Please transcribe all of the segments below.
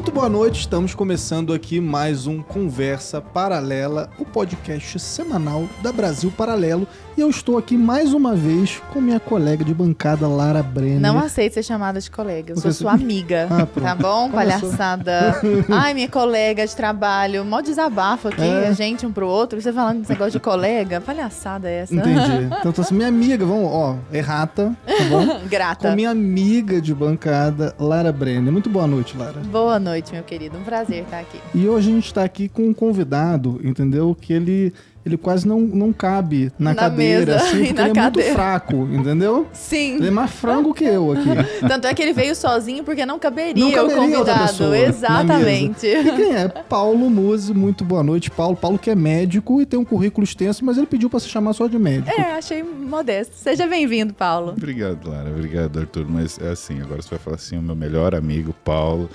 Muito boa noite, estamos começando aqui mais um Conversa Paralela, o podcast semanal da Brasil Paralelo. E eu estou aqui mais uma vez com minha colega de bancada, Lara Brenner. Não aceito ser chamada de colega, eu sou sua amiga, tá bom? Palhaçada. Ai, minha colega de trabalho, mó desabafo aqui, a gente um pro outro, você falando desse negócio de colega, palhaçada é essa? Entendi. Então, assim, minha amiga, vamos, errata, tá bom? Grata. Com minha amiga de bancada, Lara Brenner. Muito boa noite, Lara. Boa noite, meu querido, um prazer estar aqui. E hoje a gente está aqui com um convidado, entendeu? Que ele quase não cabe na cadeira, mesa, assim, porque ele é muito fraco, entendeu? Sim. Ele é mais frango que eu aqui. Tanto é que ele veio sozinho porque não caberia o outra convidado. pessoa Exatamente. E quem é? Paulo Musi. Muito boa noite, Paulo. Paulo que é médico e tem um currículo extenso, mas ele pediu para se chamar só de médico. Achei modesto. Seja bem-vindo, Paulo. Obrigado, Lara. Obrigado, Arthur. Mas é assim, agora você vai falar assim, o meu melhor amigo, Paulo.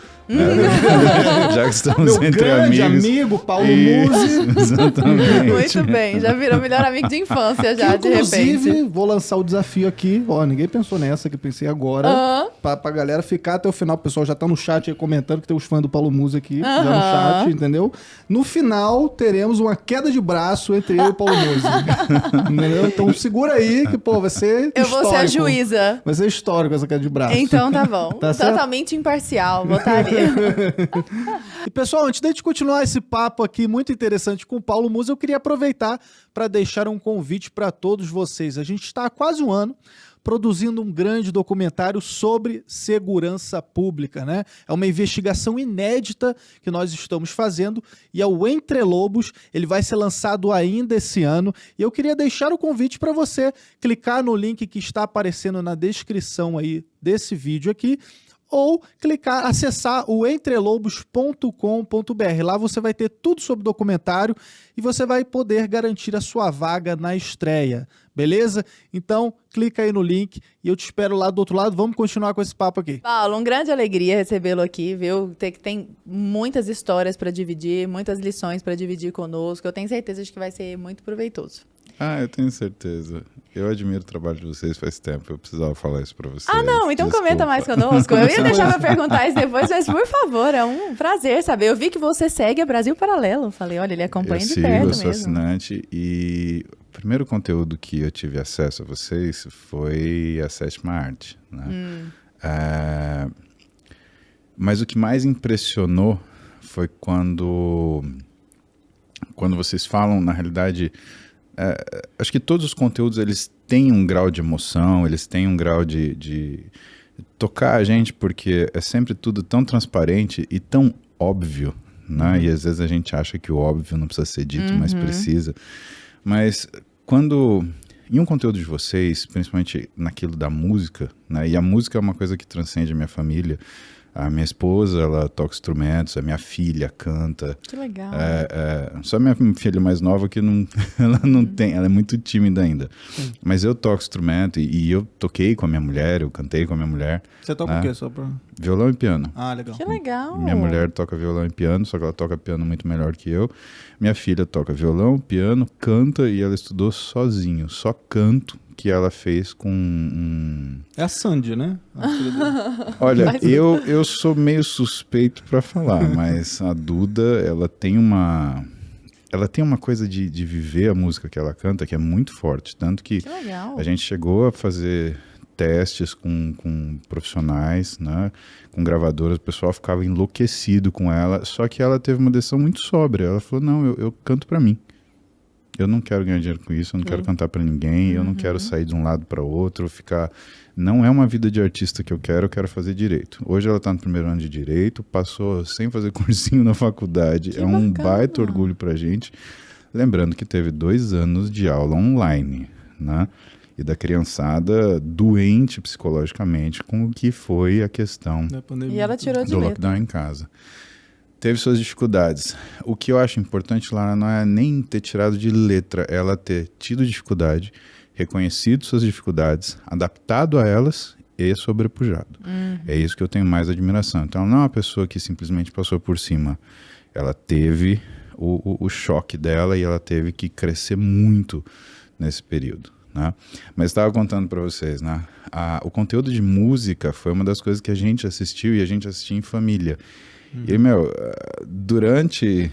Já que estamos meu entre grande amigos. amigo, Paulo Musi. Exatamente. Muito bem, já virou melhor amigo de infância já, de repente. Inclusive, vou lançar o desafio aqui. Ninguém pensou nessa, que eu pensei agora. Pra galera ficar até o final. O pessoal já tá no chat aí comentando que tem os fãs do Paulo Musi aqui, já no chat, entendeu? No final, teremos uma queda de braço entre eu e o Paulo Musi. Entendeu? Então segura aí que, vai ser histórico. Eu vou ser a juíza. Vai ser histórico essa queda de braço. Então tá bom. Tá certo? Totalmente imparcial, votaria. E pessoal, antes de a gente continuar esse papo aqui muito interessante com o Paulo Musi, eu queria aproveitar para deixar um convite para todos vocês. A gente está há quase um ano produzindo um grande documentário sobre segurança pública, né? É uma investigação inédita que nós estamos fazendo e é o Entre Lobos. Ele vai ser lançado ainda esse ano e eu queria deixar o convite para você clicar no link que está aparecendo na descrição aí desse vídeo aqui, ou acessar o entrelobos.com.br. Lá você vai ter tudo sobre o documentário e você vai poder garantir a sua vaga na estreia, beleza? Então, clica aí no link e eu te espero lá do outro lado. Vamos continuar com esse papo aqui. Paulo, uma grande alegria recebê-lo aqui, viu? Tem muitas histórias para dividir, muitas lições para dividir conosco. Eu tenho certeza de que vai ser muito proveitoso. Eu tenho certeza. Eu admiro o trabalho de vocês faz tempo. Eu precisava falar isso pra vocês. Não, então Desculpa. comenta mais conosco. Eu ia deixar pra perguntar isso depois, mas por favor, é um prazer saber. Eu vi que você segue a Brasil Paralelo. Falei, olha, ele acompanha de perto mesmo. Eu sou assinante e o primeiro conteúdo que eu tive acesso a vocês foi a Sétima Arte, né? Mas o que mais impressionou foi quando vocês falam, na realidade... acho que todos os conteúdos eles têm um grau de emoção, eles têm um grau de tocar a gente, porque é sempre tudo tão transparente e tão óbvio, né? E às vezes a gente acha que o óbvio não precisa ser dito, mas precisa. Mas quando, em um conteúdo de vocês, principalmente naquilo da música, né? E a música é uma coisa que transcende a minha família. A minha esposa, ela toca instrumentos, a minha filha canta. Que legal. Só a minha filha mais nova que ela não tem, ela é muito tímida ainda. Sim. Mas eu toco instrumento e eu toquei com a minha mulher, eu cantei com a minha mulher. Você toca o quê? Só pra... Violão e piano. Legal. Que legal. Minha mulher toca violão e piano, só que ela toca piano muito melhor que eu. Minha filha toca violão, piano, canta e ela estudou sozinho, só canto. Que ela fez com É a Sandy, né? Olha, eu sou meio suspeito para falar, mas a Duda, ela tem uma coisa de viver a música que ela canta que é muito forte, tanto que a gente chegou a fazer testes com profissionais, né, com gravadoras, o pessoal ficava enlouquecido com ela, só que ela teve uma decisão muito sóbria, ela falou, não, eu canto para mim. Eu não quero ganhar dinheiro com isso, eu não quero cantar pra ninguém, eu não quero sair de um lado para outro, ficar... Não é uma vida de artista que eu quero fazer direito. Hoje ela tá no primeiro ano de direito, passou sem fazer cursinho na faculdade, que um bacana. baita orgulho pra gente. Lembrando que teve 2 anos de aula online, né? E da criançada doente psicologicamente com o que foi a questão E ela tirou de do letra. lockdown em casa. Teve suas dificuldades. O que eu acho importante, Lara, não é nem ter tirado de letra, ela ter tido dificuldade, reconhecido suas dificuldades, adaptado a elas e sobrepujado. É isso que eu tenho mais admiração. Então, ela não é uma pessoa que simplesmente passou por cima. Ela teve o choque dela e ela teve que crescer muito nesse período, né? Mas estava contando para vocês, né? O conteúdo de música foi uma das coisas que a gente assistiu e a gente assistia em família. E, meu, durante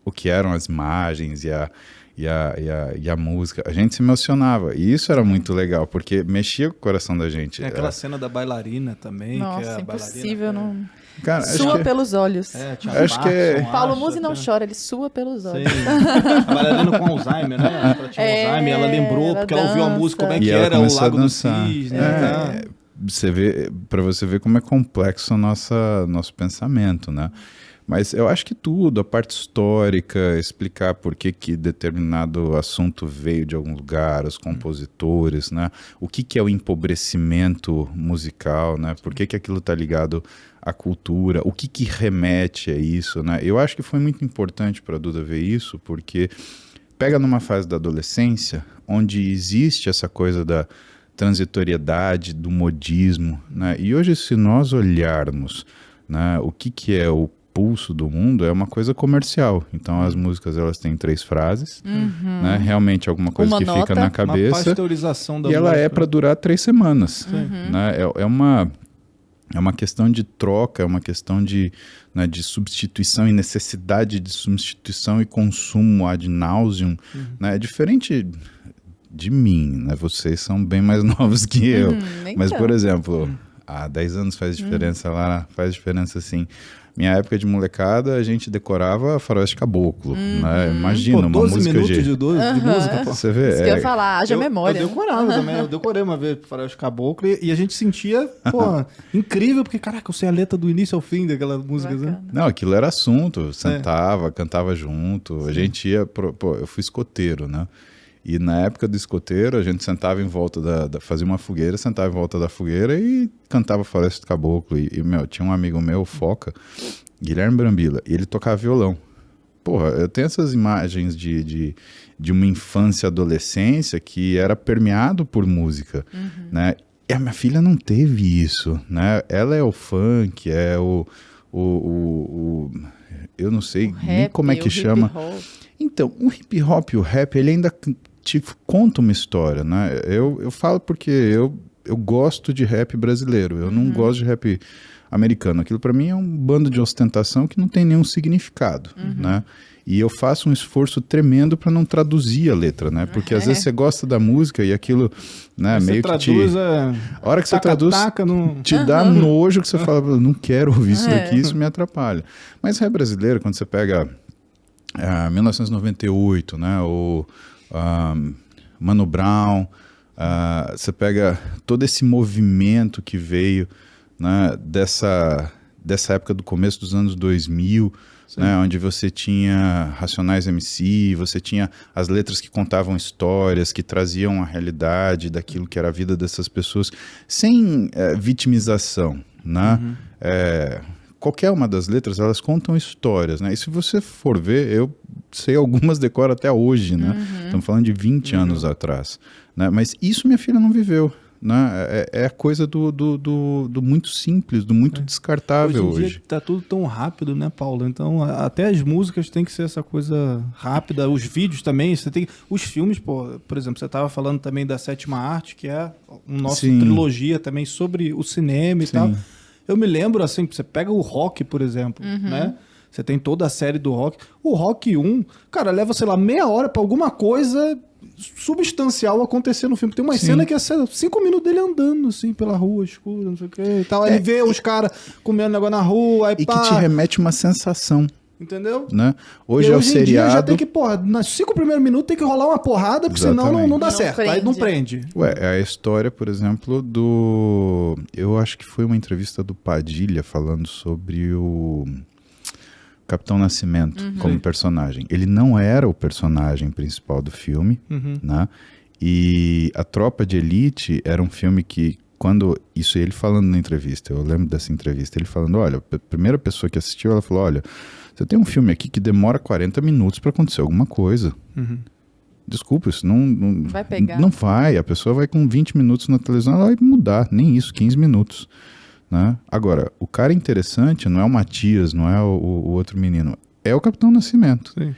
o que eram as imagens e a música, a gente se emocionava. E isso era muito legal, porque mexia com o coração da gente. Tem aquela cena da bailarina também. Nossa, que é impossível. Não... Cara, sua pelos olhos. Acho que é... Paulo Musi não chora, ele sua pelos olhos. Sim. A bailarina com Alzheimer, né? Ela tinha Alzheimer, ela lembrou, porque ela ouviu a música, como é que era o Lago do Cisne. Você vê, para você ver como é complexo o nosso pensamento, né? Mas eu acho que tudo, a parte histórica, explicar por que determinado assunto veio de algum lugar, os compositores, né? O que é o empobrecimento musical, né? Por que aquilo está ligado à cultura, o que remete a isso, né? Eu acho que foi muito importante para a Duda ver isso, porque pega numa fase da adolescência, onde existe essa coisa da transitoriedade, do modismo, né? E hoje, se nós olharmos, né, o que é o pulso do mundo, é uma coisa comercial. Então as músicas, elas têm 3 frases, né? Realmente alguma coisa que fica na cabeça, uma pasteurização da e ela música. É para durar 3 semanas, né? É uma questão de troca, é uma questão de substituição e necessidade de substituição e consumo ad nauseam, né? É diferente de mim, né? Vocês são bem mais novos que eu. Mas, por exemplo, há 10 anos faz diferença lá, faz diferença sim. Minha época de molecada, a gente decorava Faroeste Caboclo, né? Imagina, uma música minutos de música, pô. Você vê? Isso que eu ia falar, haja memória. Eu decorava também, eu decorei uma vez Faroeste Caboclo e a gente sentia, pô, incrível, porque, caraca, eu sei a letra do início ao fim daquela música, né? Não, aquilo era assunto, sentava, cantava junto, a gente ia, pô, eu fui escoteiro, né? E na época do escoteiro, a gente sentava em volta fazia uma fogueira, sentava em volta da fogueira e cantava Floresta do Caboclo. E, meu, tinha um amigo meu, Foca, Guilherme Brambila, e ele tocava violão. Porra, eu tenho essas imagens de uma infância e adolescência que era permeado por música, né? E a minha filha não teve isso, né? Ela é o funk, é o eu não sei o nem rap, como é que chama. Então, o hip hop e o rap, ele ainda te conta uma história, né? Eu falo porque eu gosto de rap brasileiro, eu não gosto de rap americano. Aquilo para mim é um bando de ostentação que não tem nenhum significado, né? E eu faço um esforço tremendo para não traduzir a letra, né? Porque às vezes você gosta da música e aquilo, né, meio que traduz, a hora que você traduz, te dá nojo, que você fala, não quero ouvir isso daqui, isso me atrapalha. Mas rap brasileiro, quando você pega 1998, né? O Mano Brown, você pega todo esse movimento que veio, né, dessa época do começo dos anos 2000, né, onde você tinha Racionais MC, você tinha as letras que contavam histórias, que traziam a realidade daquilo que era a vida dessas pessoas, sem vitimização, né? Qualquer uma das letras, elas contam histórias, né? E se você for ver, eu sei algumas decoro até hoje, né? Estamos falando de 20 anos atrás, né? Mas isso minha filha não viveu, né? É a coisa do muito simples, do muito descartável hoje. Em dia tá tudo tão rápido, né, Paulo? Então, até as músicas tem que ser essa coisa rápida, os vídeos também, os filmes, por exemplo, você estava falando também da Sétima Arte, que é uma nossa trilogia também sobre o cinema e tal. Eu me lembro, assim, você pega o Rock, por exemplo, né? Você tem toda a série do Rock. O Rock 1, cara, leva, sei lá, meia hora pra alguma coisa substancial acontecer no filme. Tem uma cena que é 5 minutos dele andando, assim, pela rua escura, não sei o que e tal. Aí ele vê os caras comendo negócio na rua, aí que te remete uma sensação. Entendeu? Né? Hoje é o seriado. Hoje em dia já tem que, nos 5 primeiros minutos tem que rolar uma porrada, porque senão não dá certo. Prende. Aí não prende. É a história, por exemplo, eu acho que foi uma entrevista do Padilha falando sobre o Capitão Nascimento como personagem. Ele não era o personagem principal do filme, né? E a Tropa de Elite era um filme que, isso ele falando na entrevista, eu lembro dessa entrevista, ele falando, olha, a primeira pessoa que assistiu, ela falou, olha, você tem um filme aqui que demora 40 minutos para acontecer alguma coisa. Desculpa, isso não vai pegar. Não vai, a pessoa vai com 20 minutos na televisão, ela vai mudar, nem isso, 15 minutos. Né? Agora, o cara interessante não é o Matias, não é o outro menino, é o Capitão Nascimento. Sim.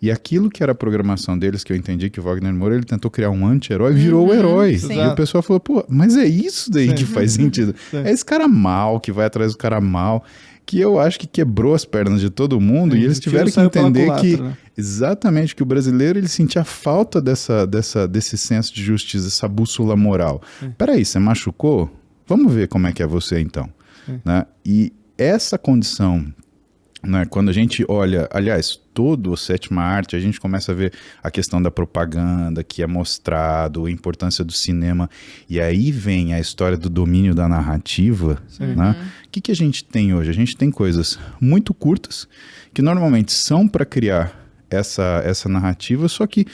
E aquilo que era a programação deles, que eu entendi que o Wagner Moura, ele tentou criar um anti-herói, virou o herói. Sim. E o pessoal falou, pô, mas é isso daí que faz sentido. É esse cara mal, que vai atrás do cara mal, que eu acho que quebrou as pernas de todo mundo, e eles tiveram que entender que, exatamente, que o brasileiro, ele sentia falta desse senso de justiça, essa bússola moral. Peraí, você machucou? Vamos ver como é que é você então. Né? E essa condição, né, quando a gente olha, aliás, todo o sétima arte, a gente começa a ver a questão da propaganda, que é mostrado, a importância do cinema, e aí vem a história do domínio da narrativa. Né? O que a gente tem hoje? A gente tem coisas muito curtas, que normalmente são para criar essa narrativa, só que,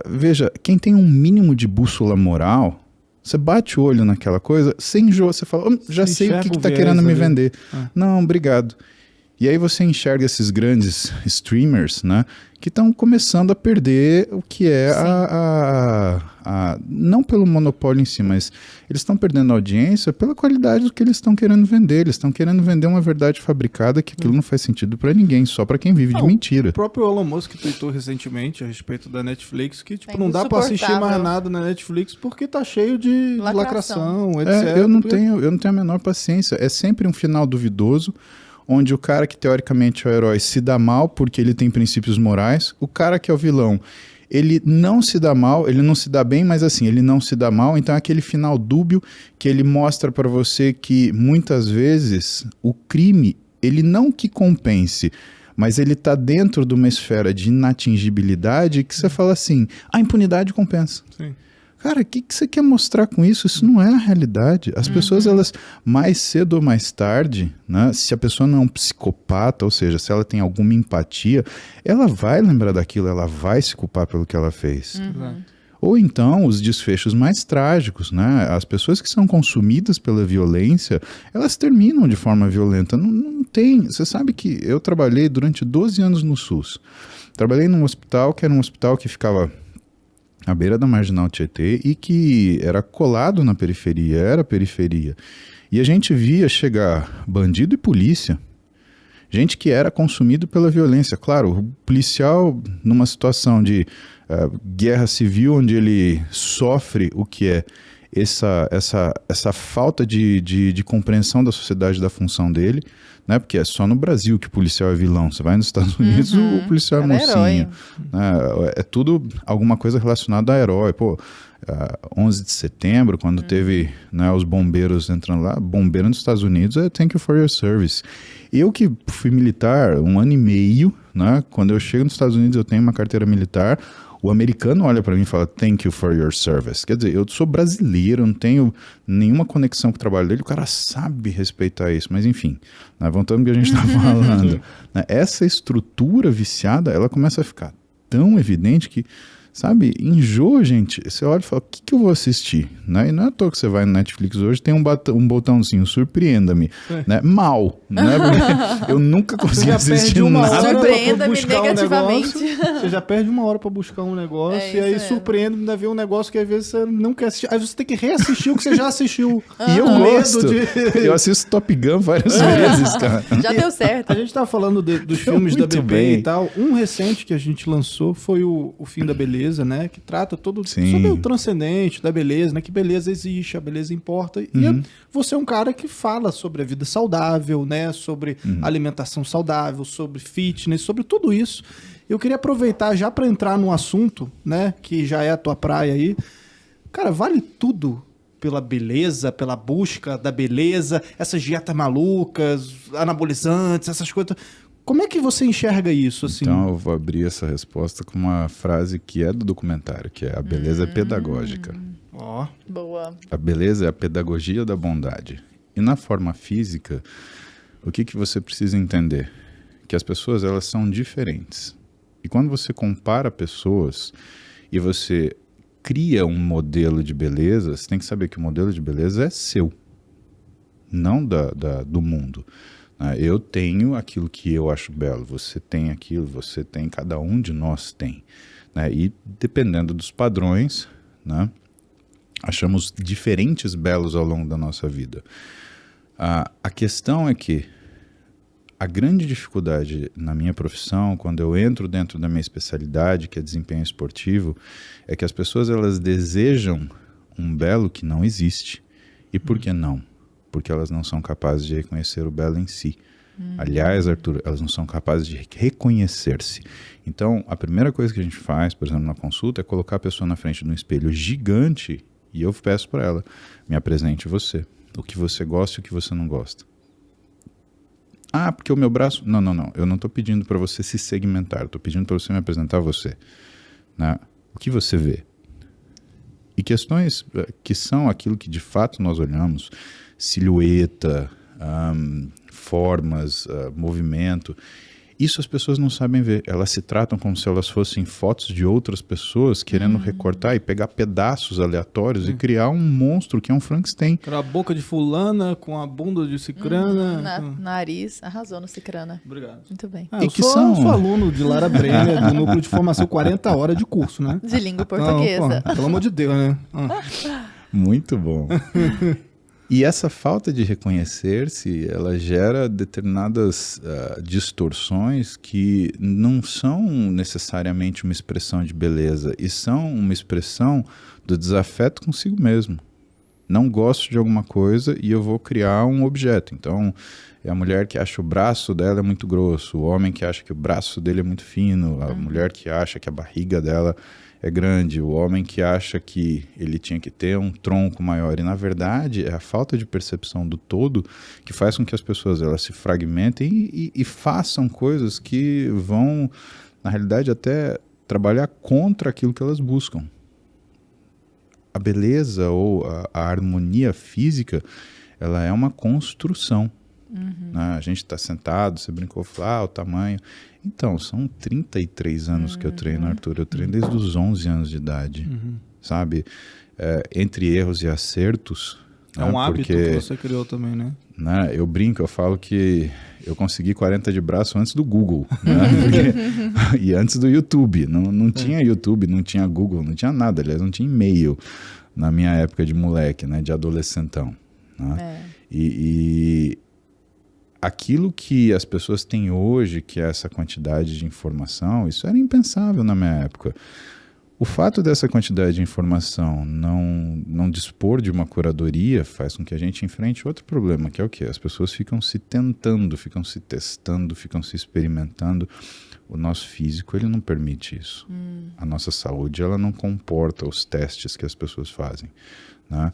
veja, quem tem um mínimo de bússola moral, você bate o olho naquela coisa, você enjoa, você fala, já sei o que está querendo me vender. Não, obrigado. E aí você enxerga esses grandes streamers, né, que estão começando a perder o que é não pelo monopólio em si, mas eles estão perdendo a audiência pela qualidade do que eles estão querendo vender. Eles estão querendo vender uma verdade fabricada, que aquilo não faz sentido para ninguém, só para quem vive de mentira. O próprio Elon Musk tweetou recentemente a respeito da Netflix que tipo, não dá para assistir mais nada na Netflix porque tá cheio de lacração, etc. Eu não tenho a menor paciência. É sempre um final duvidoso, onde o cara que teoricamente é o herói se dá mal porque ele tem princípios morais, o cara que é o vilão, ele não se dá mal, ele não se dá bem, mas assim, ele não se dá mal, então é aquele final dúbio que ele mostra para você que muitas vezes o crime, ele não que compense, mas ele tá dentro de uma esfera de inatingibilidade que você fala assim, a impunidade compensa. Sim. Cara, o que você quer mostrar com isso? Isso não é a realidade. As pessoas, elas, mais cedo ou mais tarde, né, se a pessoa não é um psicopata, ou seja, se ela tem alguma empatia, ela vai lembrar daquilo, ela vai se culpar pelo que ela fez. Ou então, os desfechos mais trágicos, né? As pessoas que são consumidas pela violência, elas terminam de forma violenta. Não tem... Você sabe que eu trabalhei durante 12 anos no SUS. Trabalhei num hospital que era um hospital que ficava à beira da Marginal Tietê e que era colado na periferia, era periferia. E a gente via chegar bandido e polícia, gente que era consumido pela violência. Claro, o policial numa situação de guerra civil, onde ele sofre o que é essa falta de compreensão da sociedade, da função dele, né? Porque é só no Brasil que o policial é vilão. Você vai nos Estados Unidos, o policial é mocinho. Né? É tudo alguma coisa relacionada a herói. Pô, 11 de setembro, quando teve, né, os bombeiros entrando lá, bombeiro nos Estados Unidos é thank you for your service. Eu que fui militar 1 ano e meio, né? Quando eu chego nos Estados Unidos eu tenho uma carteira militar, o americano olha para mim e fala thank you for your service. Quer dizer, eu sou brasileiro, não tenho nenhuma conexão com o trabalho dele, o cara sabe respeitar isso, mas enfim, né, voltando ao que a gente está falando, né, essa estrutura viciada, ela começa a ficar tão evidente que, sabe, enjoa, gente. Você olha e fala, o que eu vou assistir? Né? E não é à toa que você vai no Netflix hoje, tem um botãozinho, surpreenda-me. Né? Mal. Né? Porque eu nunca consegui assistir nada. Surpreenda-me negativamente. Você já perde 1 hora pra buscar um negócio, e aí surpreende, ainda vê um negócio que às vezes você não quer assistir. Aí você tem que reassistir o que você já assistiu. E eu gosto. Eu assisto Top Gun várias vezes, cara. Já deu certo. A gente tava falando dos filmes da BB e tal. Um recente que a gente lançou foi o Fim da Beleza, né? Que trata sobre o transcendente da beleza, né? Que beleza existe, a beleza importa. E você é um cara que fala sobre a vida saudável, né? Sobre alimentação saudável, sobre fitness, sobre tudo isso. Eu queria aproveitar já para entrar num assunto, né? Que já é a tua praia aí. Cara, vale tudo pela beleza, pela busca da beleza, essas dietas malucas, anabolizantes, essas coisas. Como é que você enxerga isso? Assim? Então eu vou abrir essa resposta com uma frase que é do documentário, que é a beleza é pedagógica. Boa. A beleza é a pedagogia da bondade. E na forma física, o que você precisa entender? Que as pessoas, elas são diferentes. E quando você compara pessoas e você cria um modelo de beleza, você tem que saber que o modelo de beleza é seu, não do mundo. Eu tenho aquilo que eu acho belo, você tem aquilo, você tem, cada um de nós tem. Né? E dependendo dos padrões, né, achamos diferentes belos ao longo da nossa vida. A questão é que A grande dificuldade na minha profissão, quando eu entro dentro da minha especialidade, que é desempenho esportivo, é que as pessoas elas desejam um belo que não existe. E por que não? Porque elas não são capazes de reconhecer o belo em si. Aliás, Arthur, elas não são capazes de reconhecer-se. Então, a primeira coisa que a gente faz, por exemplo, na consulta, é colocar a pessoa na frente de um espelho gigante e eu peço para ela, me apresente você. O que você gosta e o que você não gosta. Ah, porque o meu braço... Não. Eu não estou pedindo para você se segmentar. Estou pedindo para você me apresentar você. Né? O que você vê? E questões que são aquilo que de fato nós olhamos. Silhueta, formas, movimento. Isso as pessoas não sabem ver. Elas se tratam como se elas fossem fotos de outras pessoas querendo recortar e pegar pedaços aleatórios e criar um monstro que é um Frankenstein. A boca de fulana com a bunda de cicrana. Nariz. Arrasou no cicrana. Obrigado. Muito bem. Eu sou aluno de Lara Brenner, do Núcleo de Formação 40 horas de curso, né? De língua portuguesa. Então, pelo amor de Deus, né? Muito bom. E essa falta de reconhecer-se, ela gera determinadas distorções que não são necessariamente uma expressão de beleza, e são uma expressão do desafeto consigo mesmo. Não gosto de alguma coisa e eu vou criar um objeto. Então, é a mulher que acha o braço dela é muito grosso, o homem que acha que o braço dele é muito fino, a mulher que acha que a barriga dela é grande, o homem que acha que ele tinha que ter um tronco maior. E, na verdade, é a falta de percepção do todo que faz com que as pessoas elas se fragmentem e façam coisas que vão, na realidade, até trabalhar contra aquilo que elas buscam. A beleza ou a harmonia física, ela é uma construção. Né? A gente está sentado, você brincou, falou, o tamanho... Então, são 33 anos que eu treino, Arthur. Eu treino desde os 11 anos de idade, sabe? Entre erros e acertos... É um hábito que você criou também, né? Eu brinco, eu falo que eu consegui 40 de braço antes do Google, né? E antes do YouTube. Não tinha YouTube, não tinha Google, não tinha nada. Aliás, não tinha e-mail na minha época de moleque, né? De adolescentão. Né? E aquilo que as pessoas têm hoje, que é essa quantidade de informação, isso era impensável na minha época. O fato dessa quantidade de informação não dispor de uma curadoria faz com que a gente enfrente outro problema, que é o quê? As pessoas ficam se tentando, ficam se testando, ficam se experimentando. O nosso físico, ele não permite isso. A nossa saúde, ela não comporta os testes que as pessoas fazem, né?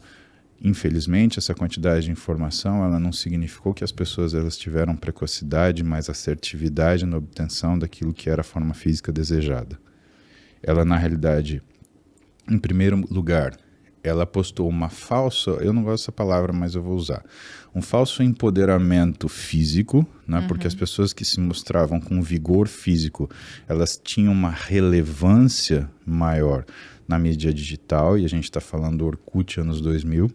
Infelizmente, essa quantidade de informação, ela não significou que as pessoas elas tiveram precocidade, mais assertividade na obtenção daquilo que era a forma física desejada. Ela, na realidade, em primeiro lugar, ela postou uma falsa, eu não gosto dessa palavra, mas eu vou usar, um falso empoderamento físico, né? Porque as pessoas que se mostravam com vigor físico, elas tinham uma relevância maior na mídia digital, e a gente está falando do Orkut anos 2000,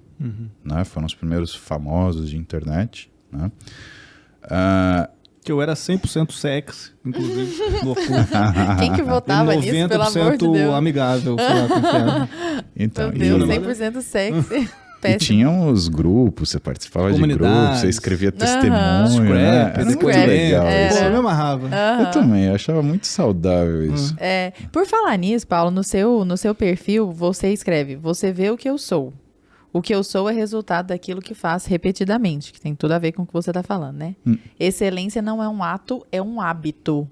né? Foram os primeiros famosos de internet, né? Que eu era 100% sexy, inclusive, no Orkut. Quem que votava nisso, pelo amor de Deus? 90% amigável, sei lá como que era. Então, Meu Deus, 100% sexy. E tinham os grupos, você participava de grupos, você escrevia testemunho, né? Era muito legal isso. Pô, eu me amarrava. Eu também, eu achava muito saudável isso. Por falar nisso, Paulo, no seu perfil, você escreve, você vê o que eu sou. O que eu sou é resultado daquilo que faço repetidamente, que tem tudo a ver com o que você está falando, né? Excelência não é um ato, é um hábito.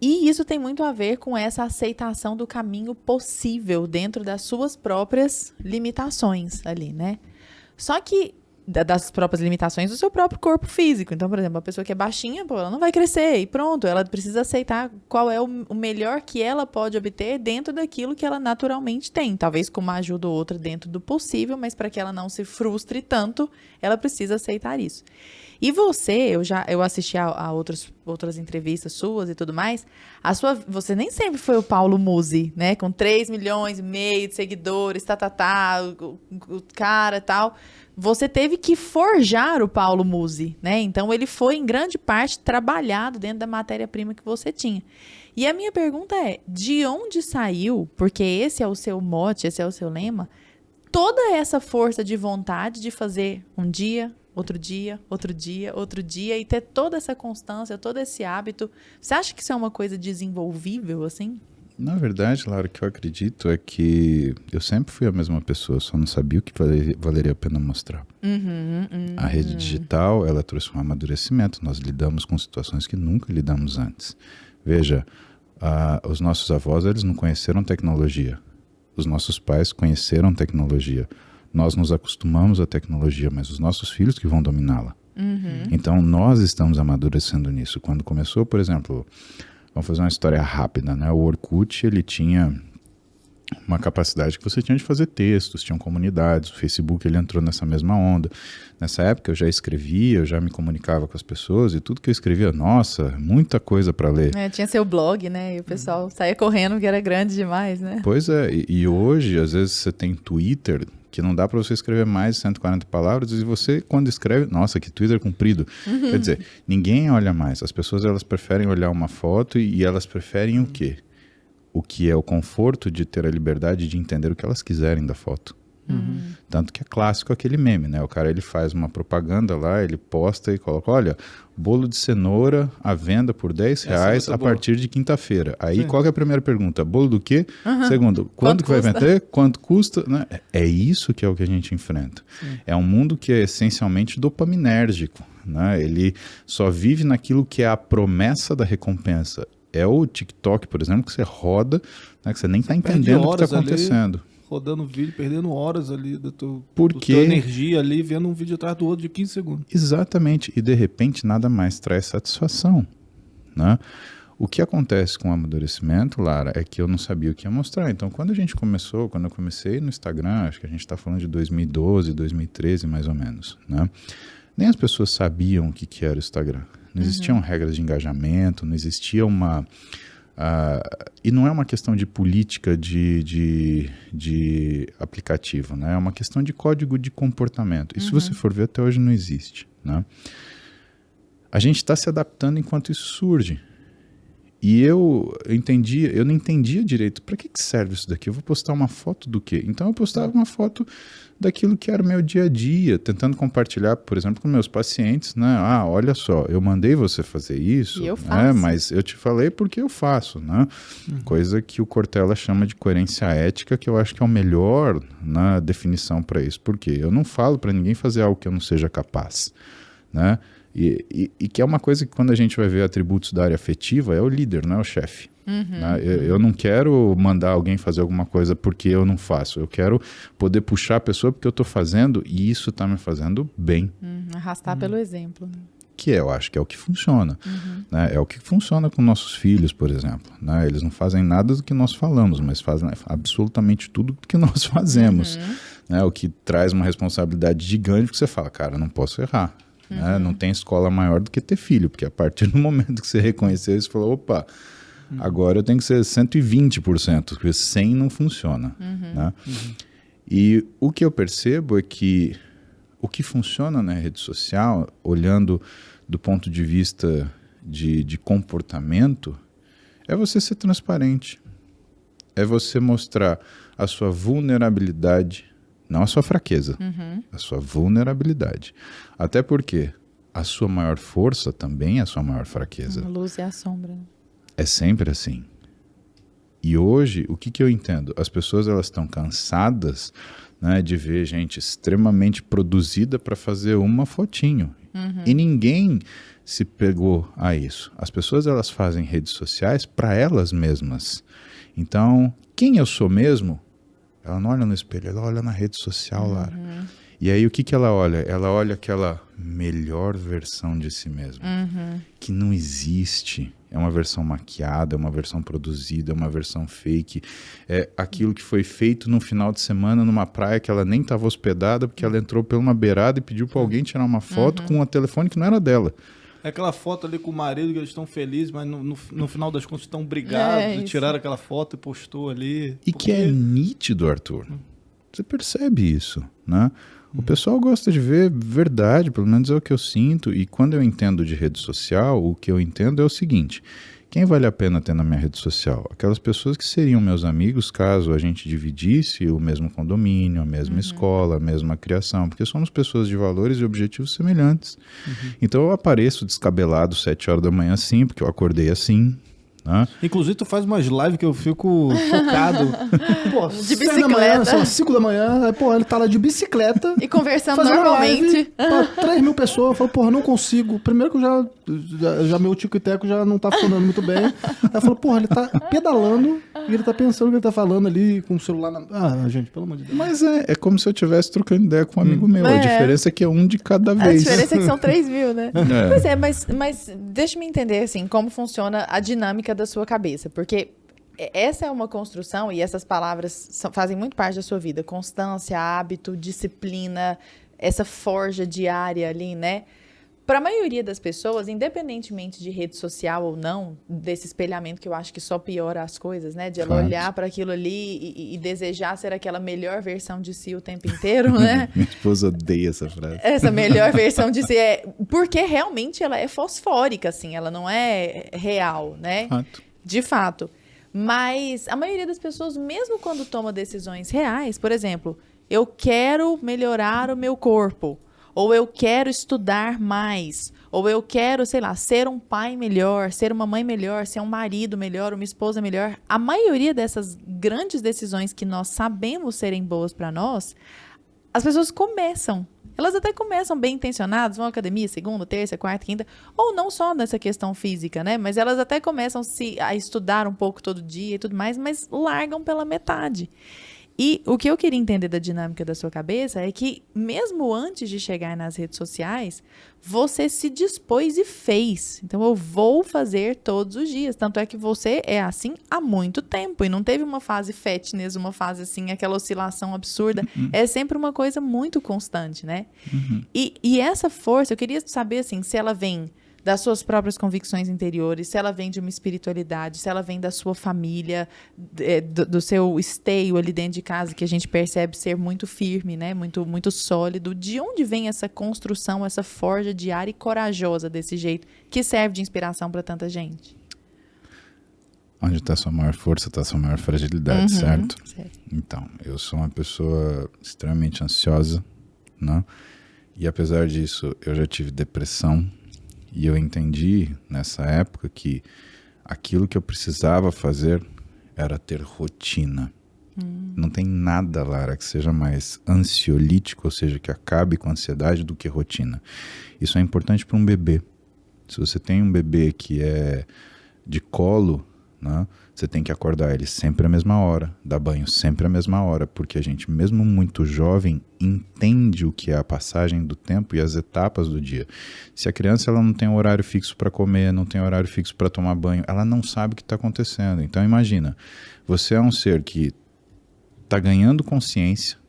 E isso tem muito a ver com essa aceitação do caminho possível dentro das suas próprias limitações ali, né? Só que das próprias limitações do seu próprio corpo físico. Então, por exemplo, uma pessoa que é baixinha, pô, ela não vai crescer e pronto. Ela precisa aceitar qual é o melhor que ela pode obter dentro daquilo que ela naturalmente tem. Talvez com uma ajuda ou outra dentro do possível, mas para que ela não se frustre tanto, ela precisa aceitar isso. E você, eu assisti a outras entrevistas suas e tudo mais, você nem sempre foi o Paulo Musi, né? Com 3,5 milhões de seguidores, o cara e tal. Você teve que forjar o Paulo Musi, né? Então, ele foi, em grande parte, trabalhado dentro da matéria-prima que você tinha. E a minha pergunta é, de onde saiu, porque esse é o seu mote, esse é o seu lema, toda essa força de vontade de fazer um dia, outro dia, outro dia, outro dia, e ter toda essa constância, todo esse hábito. Você acha que isso é uma coisa desenvolvível, assim? Na verdade, Laura, o que eu acredito é que eu sempre fui a mesma pessoa, só não sabia o que valeria a pena mostrar. A rede digital, ela trouxe um amadurecimento, nós lidamos com situações que nunca lidamos antes. Veja, os nossos avós, eles não conheceram tecnologia. Os nossos pais conheceram tecnologia. Nós nos acostumamos à tecnologia, mas os nossos filhos que vão dominá-la. Então, nós estamos amadurecendo nisso. Quando começou, por exemplo, vamos fazer uma história rápida, né? O Orkut, ele tinha uma capacidade que você tinha de fazer textos, tinham comunidades, o Facebook, ele entrou nessa mesma onda. Nessa época, eu já escrevia, eu já me comunicava com as pessoas, e tudo que eu escrevia, nossa, muita coisa para ler. Tinha seu blog, né? E o pessoal saía correndo, que era grande demais, né? Pois é, e hoje, às vezes, você tem Twitter, que não dá para você escrever mais de 140 palavras, e você, quando escreve, nossa, que Twitter comprido. Quer dizer, ninguém olha mais. As pessoas, elas preferem olhar uma foto e elas preferem o quê? O que é o conforto de ter a liberdade de entender o que elas quiserem da foto. Tanto que é clássico aquele meme, né? O cara, ele faz uma propaganda lá, ele posta e coloca, olha, bolo de cenoura à venda por R$10 a partir de quinta-feira. Aí, qual que é a primeira pergunta? Bolo do quê? Segundo, quando que vai vender? Quanto custa? Né? É isso que é o que a gente enfrenta. É um mundo que é essencialmente dopaminérgico, né? Ele só vive naquilo que é a promessa da recompensa. É o TikTok, por exemplo, que você roda, né, que você nem está entendendo o que está acontecendo. Rodando vídeo, perdendo horas ali da tua Porque energia ali, vendo um vídeo atrás do outro de 15 segundos. Exatamente, e de repente nada mais traz satisfação, né? O que acontece com o amadurecimento, Lara, é que eu não sabia o que ia mostrar. Então, quando eu comecei no Instagram, acho que a gente está falando de 2012, 2013 mais ou menos, né? Nem as pessoas sabiam o que era o Instagram. Não existiam regras de engajamento, não existia uma... e não é uma questão de política de aplicativo, né? É uma questão de código de comportamento. E se você for ver, até hoje não existe, né? A gente está se adaptando enquanto isso surge. E eu não entendia direito, para que serve isso daqui? Eu vou postar uma foto do quê? Então eu postava uma foto daquilo que era o meu dia a dia, tentando compartilhar, por exemplo, com meus pacientes, né? Olha só, eu mandei você fazer isso, e eu faço. Né? Mas eu te falei porque eu faço, né? Coisa que o Cortella chama de coerência ética, que eu acho que é o melhor na definição para isso. Por quê? Eu não falo para ninguém fazer algo que eu não seja capaz, né? E que é uma coisa que, quando a gente vai ver atributos da área afetiva, é o líder, não é o chefe. Né? Eu não quero mandar alguém fazer alguma coisa porque eu não faço. Eu quero poder puxar a pessoa porque eu estou fazendo e isso está me fazendo bem. Arrastar pelo exemplo. Que eu acho que é o que funciona. Né? É o que funciona com nossos filhos, por exemplo. Né? Eles não fazem nada do que nós falamos, mas fazem absolutamente tudo do que nós fazemos. Né? O que traz uma responsabilidade gigante, porque você fala, cara, não posso errar. Né? Não tem escola maior do que ter filho, porque a partir do momento que você reconheceu isso, você falou, opa, agora eu tenho que ser 120%, porque 100 não funciona. Né? E o que eu percebo é que o que funciona na rede social, olhando do ponto de vista de comportamento, é você ser transparente, é você mostrar a sua vulnerabilidade, não a sua fraqueza, a sua vulnerabilidade. Até porque a sua maior força também é a sua maior fraqueza. A luz e a sombra. É sempre assim. E hoje, o que eu entendo? As pessoas, elas estão cansadas, né, de ver gente extremamente produzida para fazer uma fotinho. E ninguém se pegou a isso. As pessoas, elas fazem redes sociais para elas mesmas. Então, quem eu sou mesmo? Ela não olha no espelho, ela olha na rede social, Lara. E aí o que ela olha? Ela olha aquela melhor versão de si mesma, que não existe. É uma versão maquiada, é uma versão produzida, é uma versão fake. É aquilo que foi feito no final de semana numa praia que ela nem estava hospedada, porque ela entrou por uma beirada e pediu para alguém tirar uma foto com um telefone que não era dela. É aquela foto ali com o marido, que eles estão felizes, mas no final das contas estão brigados, e tiraram aquela foto e postou ali. E que é nítido, Arthur. Você percebe isso, né? O pessoal gosta de ver verdade, pelo menos é o que eu sinto. E quando eu entendo de rede social, o que eu entendo é o seguinte, Quem vale a pena ter na minha rede social? Aquelas pessoas que seriam meus amigos caso a gente dividisse o mesmo condomínio, a mesma escola, a mesma criação, porque somos pessoas de valores e objetivos semelhantes. Então eu apareço descabelado 7 horas da manhã sim, porque eu acordei assim. Né? Inclusive, tu faz umas lives que eu fico focado. Pô, de bicicleta. São 5 da manhã, aí, pô, ele tá lá de bicicleta. E conversando normalmente. Pra 3 mil pessoas, eu falo, porra, não consigo. Primeiro que já meu tico e teco já não tá funcionando muito bem. Aí eu falo, porra, ele tá pedalando e ele tá pensando o que ele tá falando ali com o celular na... Ah, gente, pelo amor de Deus. Mas é como se eu estivesse trocando ideia com um amigo meu. A diferença é que é um de cada vez. A diferença é que são 3 mil, né? Pois é, mas deixa-me entender, assim, como funciona a dinâmica da sua cabeça, porque essa é uma construção e essas palavras fazem muito parte da sua vida, constância, hábito, disciplina, essa forja diária ali, né? Para a maioria das pessoas, independentemente de rede social ou não, desse espelhamento que eu acho que só piora as coisas, né? De ela olhar para aquilo ali e desejar ser aquela melhor versão de si o tempo inteiro, né? Minha esposa odeia essa frase. Essa melhor versão de si porque realmente ela é fosfórica, assim, ela não é real, né? De fato. Mas a maioria das pessoas, mesmo quando toma decisões reais, por exemplo, eu quero melhorar o meu corpo, ou eu quero estudar mais, ou eu quero, sei lá, ser um pai melhor, ser uma mãe melhor, ser um marido melhor, uma esposa melhor. A maioria dessas grandes decisões que nós sabemos serem boas para nós, as pessoas começam. Elas até começam bem intencionadas, vão à academia segunda, terça, quarta, quinta, ou não só nessa questão física, né? Mas elas até começam a estudar um pouco todo dia e tudo mais, mas largam pela metade. E o que eu queria entender da dinâmica da sua cabeça é que, mesmo antes de chegar nas redes sociais, você se dispôs e fez. Então, eu vou fazer todos os dias. Tanto é que você é assim há muito tempo. E não teve uma fase fitness, uma fase assim, aquela oscilação absurda. É sempre uma coisa muito constante, né? E essa força, eu queria saber, assim, se ela vem das suas próprias convicções interiores, se ela vem de uma espiritualidade, se ela vem da sua família, do seu esteio ali dentro de casa, que a gente percebe ser muito firme, né? Muito, muito sólido. De onde vem essa construção, essa forja diária e corajosa desse jeito, que serve de inspiração para tanta gente? Onde está sua maior força, está sua maior fragilidade, certo? Certo. Então, eu sou uma pessoa extremamente ansiosa, né? E apesar disso, eu já tive depressão. E eu entendi nessa época que aquilo que eu precisava fazer era ter rotina. Não tem nada, Lara, que seja mais ansiolítico, ou seja, que acabe com a ansiedade do que rotina. Isso é importante para um bebê. Se você tem um bebê que é de colo, né, você tem que acordar ele sempre à mesma hora, dar banho sempre à mesma hora, porque a gente, mesmo muito jovem, entende o que é a passagem do tempo e as etapas do dia. Se a criança ela não tem um horário fixo para comer, não tem horário fixo para tomar banho, ela não sabe o que está acontecendo. Então imagina, você é um ser que está ganhando consciência,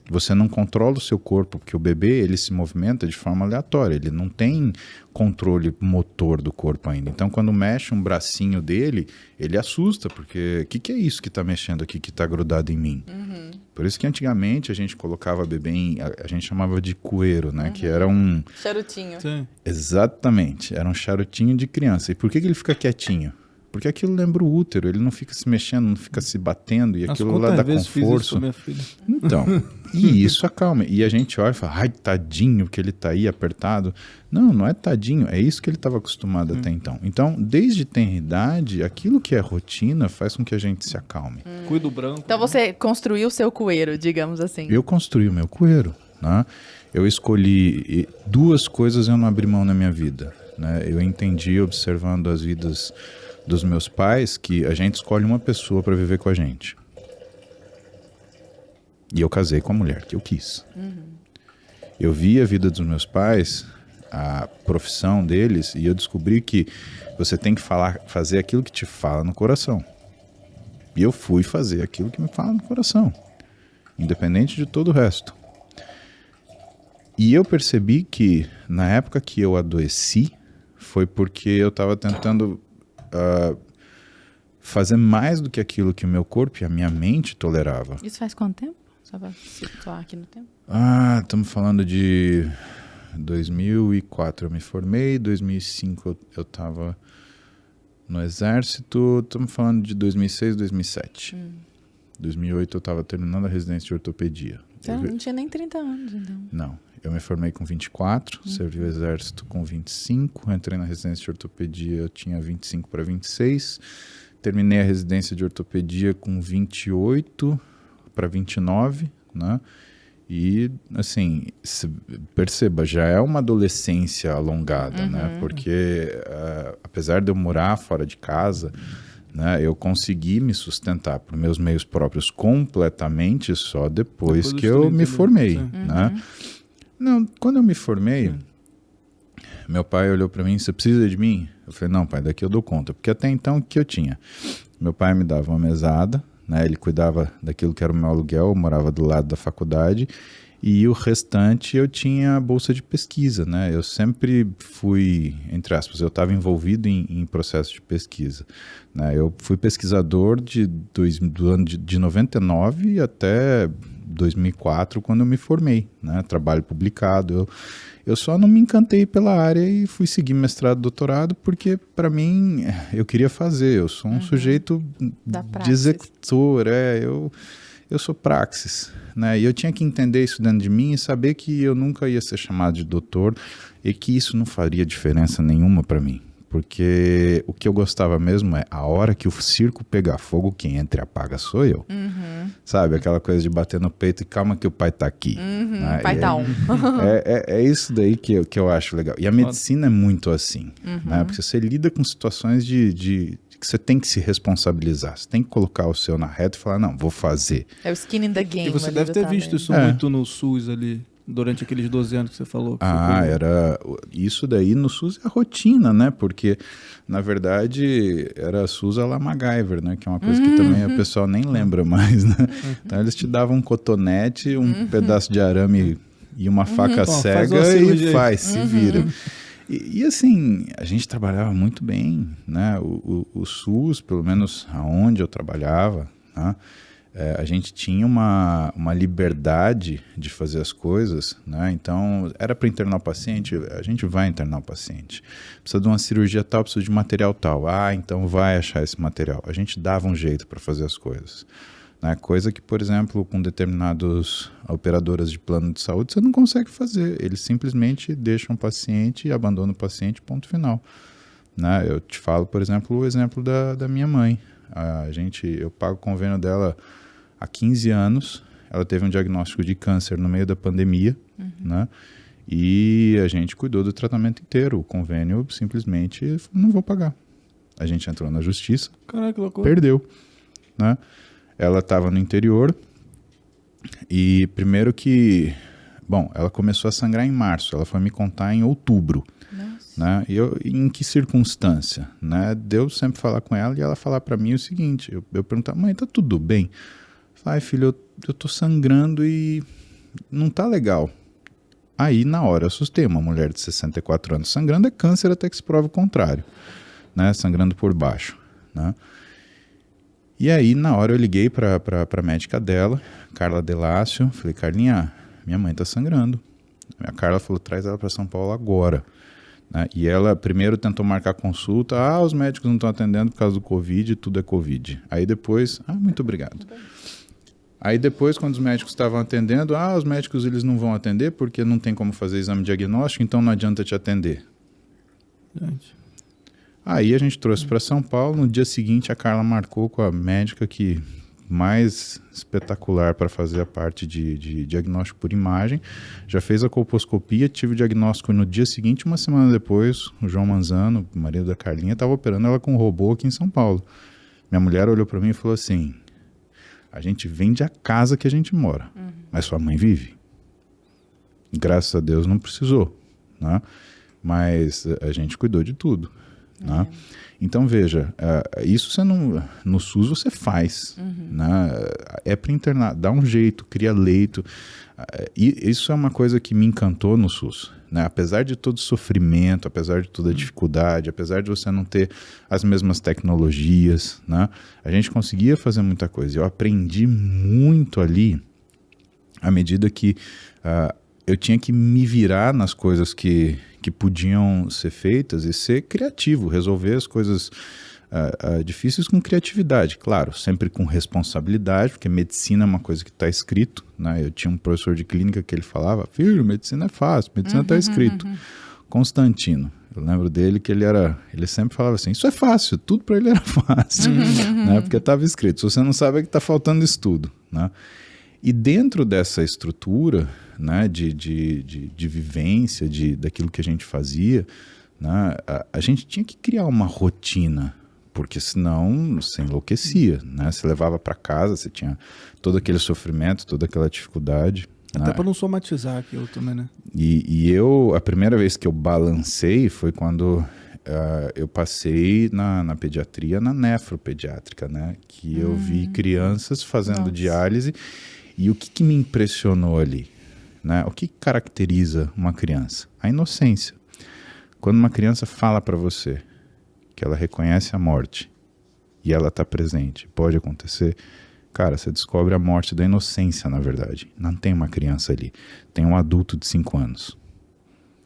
você não controla o seu corpo, porque o bebê ele se movimenta de forma aleatória, ele não tem controle motor do corpo ainda. Então, quando mexe um bracinho dele, ele assusta, porque o que é isso que está mexendo aqui, que está grudado em mim? Por isso que antigamente a gente colocava bebê a gente chamava de cueiro, né? Que era um... Charutinho. Sim. Exatamente, era um charutinho de criança. E por que ele fica quietinho? Porque aquilo lembra o útero, ele não fica se mexendo, não fica se batendo, e aquilo lá dá conforto. Então, e isso acalma. E a gente olha e fala, ai, tadinho que ele tá aí apertado. Não, não é tadinho, é isso que ele estava acostumado até então. Então, desde tenridade, aquilo que é rotina faz com que a gente se acalme. Cuido branco. Então você construiu o seu coeiro, digamos assim. Eu construí o meu coeiro, né? Eu escolhi 2 coisas eu não abri mão na minha vida, né? Eu entendi, observando as vidas dos meus pais, que a gente escolhe uma pessoa para viver com a gente. E eu casei com a mulher que eu quis. Eu vi a vida dos meus pais, a profissão deles, e eu descobri que você tem que fazer aquilo que te fala no coração. E eu fui fazer aquilo que me fala no coração, independente de todo o resto. E eu percebi que, na época que eu adoeci, foi porque eu estava tentando fazer mais do que aquilo que o meu corpo e a minha mente tolerava. Isso faz quanto tempo? Só para situar aqui no tempo. Estamos falando de 2004 eu me formei, 2005 eu estava No Exército, estamos falando de 2006, 2007. 2008 eu estava terminando a residência de ortopedia. Então, não tinha nem 30 anos, então. Não, eu me formei com 24, servi o Exército com 25, entrei na residência de ortopedia, eu tinha 25 para 26, terminei a residência de ortopedia com 28 para 29, né? E, assim, perceba, já é uma adolescência alongada, né? Porque, apesar de eu morar fora de casa, né, eu consegui me sustentar por meus meios próprios completamente só depois que eu me formei, né? Não, quando eu me formei, meu pai olhou para mim, você precisa de mim? Eu falei, não, pai, daqui eu dou conta. Porque até então, o que eu tinha? Meu pai me dava uma mesada, né, ele cuidava daquilo que era o meu aluguel, eu morava do lado da faculdade, e o restante eu tinha bolsa de pesquisa, né? Eu sempre fui, entre aspas, eu estava envolvido em processo de pesquisa, né? Eu fui pesquisador do ano de 99 até 2004, quando eu me formei, né? Trabalho publicado. Eu só não me encantei pela área e fui seguir mestrado, doutorado, porque, para mim, eu queria fazer. Eu sou um sujeito de executor, eu sou praxis, né? E eu tinha que entender isso dentro de mim e saber que eu nunca ia ser chamado de doutor e que isso não faria diferença nenhuma para mim. Porque o que eu gostava mesmo é a hora que o circo pegar fogo, quem entra e apaga sou eu. Sabe? Aquela coisa de bater no peito e calma que o pai tá aqui. Né? Pai tá é isso daí que eu acho legal. E a medicina é muito assim. Né? Porque você lida com situações de que você tem que se responsabilizar. Você tem que colocar o seu na reta e falar, não, vou fazer. É o skin in the game. E você deve ter visto isso muito no SUS ali. Durante aqueles 12 anos que você falou. Que era... Isso daí no SUS é a rotina, né? Porque, na verdade, era SUS à la MacGyver, né? Que é uma coisa que também o pessoal nem lembra mais, né? Então, eles te davam um cotonete, um pedaço de arame e uma faca cega se vira. E, assim, a gente trabalhava muito bem, né? O SUS, pelo menos aonde eu trabalhava, né? A gente tinha uma liberdade de fazer as coisas, né? Então, era para internar o paciente, a gente vai internar o paciente. Precisa de uma cirurgia tal, precisa de material tal. Então vai achar esse material. A gente dava um jeito para fazer as coisas. Né? Coisa que, por exemplo, com determinadas operadoras de plano de saúde, você não consegue fazer. Eles simplesmente deixam o paciente e abandonam o paciente, ponto final. Né? Eu te falo, por exemplo, o exemplo da minha mãe. Eu pago o convênio dela há 15 anos, ela teve um diagnóstico de câncer no meio da pandemia, né? E a gente cuidou do tratamento inteiro. O convênio simplesmente não vou pagar. A gente entrou na justiça, perdeu, né? Ela estava no interior e primeiro que... Bom, ela começou a sangrar em março, ela foi me contar em outubro. Né? Em que circunstância? Né? Deu sempre falar com ela e ela falar para mim o seguinte, eu perguntava, mãe, tá tudo bem? Ai, filho, eu tô sangrando e não tá legal. Aí, na hora, eu assustei. Uma mulher de 64 anos sangrando é câncer até que se prove o contrário. Né? Sangrando por baixo. Né? E aí, na hora, eu liguei pra médica dela, Carla Delácio. Falei, Carlinha, minha mãe tá sangrando. A Carla falou, traz ela para São Paulo agora. Né? E ela primeiro tentou marcar consulta. Os médicos não estão atendendo por causa do Covid, tudo é Covid. Aí depois, muito obrigado. Aí depois, quando os médicos estavam atendendo, os médicos eles não vão atender porque não tem como fazer exame diagnóstico, então não adianta te atender. Aí a gente trouxe para São Paulo, no dia seguinte a Carla marcou com a médica que mais espetacular para fazer a parte de diagnóstico por imagem, já fez a colposcopia, tive o diagnóstico no dia seguinte, uma semana depois, o João Manzano, o marido da Carlinha, estava operando ela com um robô aqui em São Paulo. Minha mulher olhou para mim e falou assim, a gente vende a casa que a gente mora, mas sua mãe vive. Graças a Deus não precisou, né? Mas a gente cuidou de tudo. Né? Então veja, isso você não, no SUS você faz, né? É para internar, dá um jeito, cria leito, e isso é uma coisa que me encantou no SUS, né? Apesar de todo o sofrimento, apesar de toda a dificuldade, apesar de você não ter as mesmas tecnologias, né? A gente conseguia fazer muita coisa. Eu aprendi muito ali à medida que eu tinha que me virar nas coisas que podiam ser feitas e ser criativo, resolver as coisas difíceis com criatividade, claro, sempre com responsabilidade, porque medicina é uma coisa que está escrito, né? Eu tinha um professor de clínica que ele falava, filho, medicina é fácil, medicina está escrito. Constantino, eu lembro dele que ele sempre falava assim, isso é fácil, tudo para ele era fácil, né? Porque estava escrito, se você não sabe é que está faltando estudo, né? E dentro dessa estrutura, né, de vivência, daquilo que a gente fazia, né, a gente tinha que criar uma rotina, porque senão você enlouquecia, né? Você levava para casa, você tinha todo aquele sofrimento, toda aquela dificuldade. Até para não somatizar aquilo também, né? E a primeira vez que eu balancei foi quando eu passei na pediatria, na nefropediátrica, né? Que eu vi crianças fazendo diálise. E o que me impressionou ali? Né? O que caracteriza uma criança? A inocência. Quando uma criança fala para você que ela reconhece a morte e ela está presente, pode acontecer, cara, você descobre a morte da inocência, na verdade. Não tem uma criança ali, tem um adulto de 5 anos.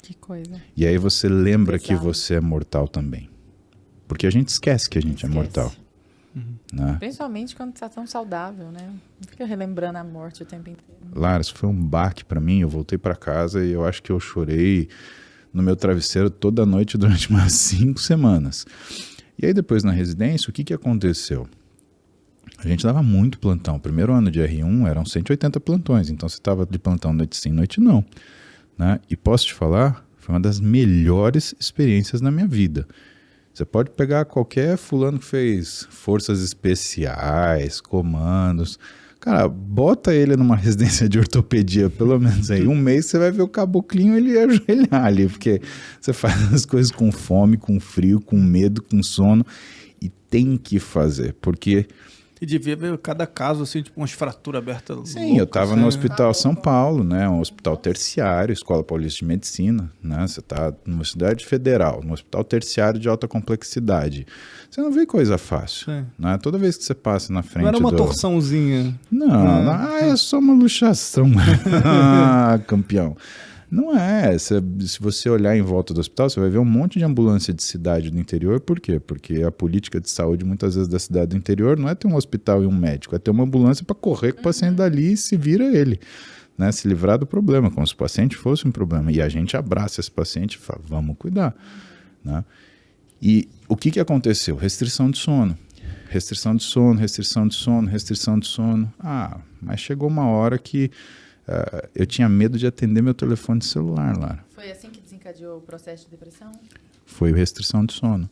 Que coisa. E aí você lembra que você é mortal também. Porque a gente esquece que a gente é mortal. Né? Principalmente quando está tão saudável, né? Não fica relembrando a morte o tempo inteiro. Lara, isso foi um baque para mim. Eu voltei para casa e eu acho que eu chorei no meu travesseiro toda noite durante umas 5 semanas. E aí depois na residência, o que aconteceu? A gente dava muito plantão. O primeiro ano de R1 eram 180 plantões, então você estava de plantão noite sim, noite não. Né? E posso te falar, foi uma das melhores experiências na minha vida. Você pode pegar qualquer fulano que fez forças especiais, comandos. Cara, bota ele numa residência de ortopedia, pelo menos aí. Um mês você vai ver o caboclinho ele ajoelhar ali, porque você faz as coisas com fome, com frio, com medo, com sono. E tem que fazer, porque... E devia ver cada caso, assim, tipo umas fraturas abertas. Sim, eu estava no Hospital São Paulo, né? Um hospital terciário, Escola Paulista de Medicina, né? Você está numa cidade federal, num hospital terciário de alta complexidade. Você não vê coisa fácil, né? Toda vez que você passa na frente não era uma torçãozinha. Não, é só uma luxação. Campeão. Não é. Se você olhar em volta do hospital, você vai ver um monte de ambulância de cidade do interior. Por quê? Porque a política de saúde, muitas vezes, da cidade do interior não é ter um hospital e um médico, é ter uma ambulância para correr com o paciente dali e se vira ele. Né? Se livrar do problema, como se o paciente fosse um problema. E a gente abraça esse paciente e fala, vamos cuidar. Né? E o que aconteceu? Restrição de sono. Restrição de sono, restrição de sono, restrição de sono. Mas chegou uma hora que eu tinha medo de atender meu telefone celular, Lara. Foi assim que desencadeou o processo de depressão? Foi restrição de sono.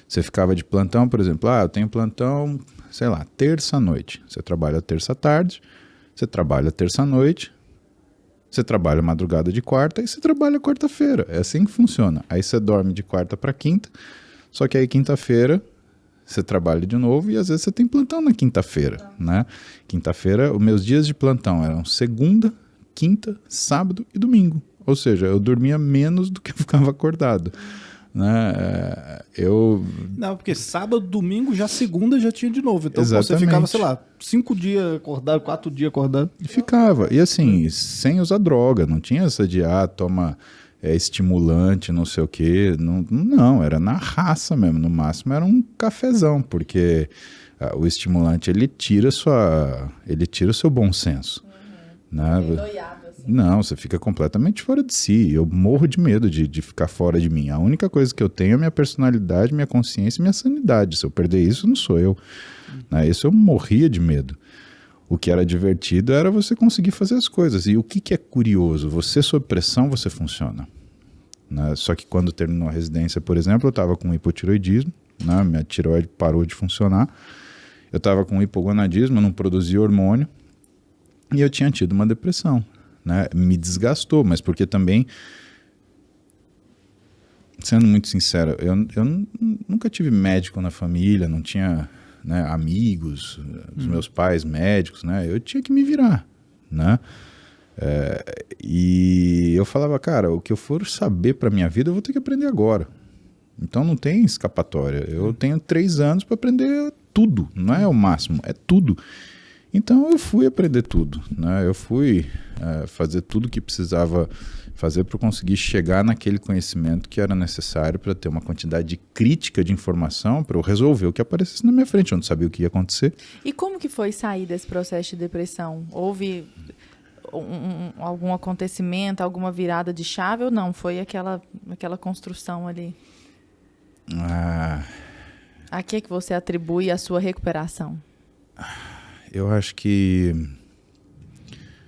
Você ficava de plantão, por exemplo, eu tenho plantão, sei lá, terça-noite. Você trabalha terça-tarde, você trabalha terça-noite, você trabalha madrugada de quarta e você trabalha quarta-feira. É assim que funciona. Aí você dorme de quarta para quinta, só que aí quinta-feira você trabalha de novo e às vezes você tem plantão na quinta-feira, né? Quinta-feira, os meus dias de plantão eram segunda, quinta, sábado e domingo. Ou seja, eu dormia menos do que eu ficava acordado. Né? Não, porque sábado, domingo, já segunda já tinha de novo. Então Exatamente. Você ficava, sei lá, 5 dias acordado, 4 dias acordado. E ficava. E assim, sem usar droga. Não tinha essa de, toma estimulante, não sei o quê. Não, era na raça mesmo. No máximo era um cafezão, porque o estimulante, ele tira o seu bom senso. Né? Doiado, assim. Não, você fica completamente fora de si. Eu morro de medo de ficar fora de mim. A única coisa que eu tenho é minha personalidade, minha consciência e minha sanidade. Se eu perder isso, não sou eu. Né? Isso eu morria de medo. O que era divertido era você conseguir fazer as coisas. E o que é curioso? Você, sob pressão, você funciona. Né? Só que quando terminou a residência, por exemplo, eu estava com hipotiroidismo. Né? Minha tireoide parou de funcionar. Eu estava com hipogonadismo, eu não produzia hormônio. E eu tinha tido uma depressão. Né? Me desgastou, mas porque também, sendo muito sincero, eu nunca tive médico na família, não tinha, né, amigos, os meus pais médicos, né? Eu tinha que me virar. Né? E eu falava, cara, o que eu for saber para minha vida, eu vou ter que aprender agora. Então não tem escapatória. Eu tenho 3 anos para aprender tudo, não é o máximo, é tudo. Então eu fui aprender tudo, né? Eu fui fazer tudo que precisava fazer para conseguir chegar naquele conhecimento que era necessário para ter uma quantidade crítica de informação para eu resolver o que aparecesse na minha frente. Eu não sabia o que ia acontecer. E como que foi sair desse processo de depressão? Houve algum acontecimento, alguma virada de chave ou não? Foi aquela construção ali? A que você atribui a sua recuperação? Eu acho que...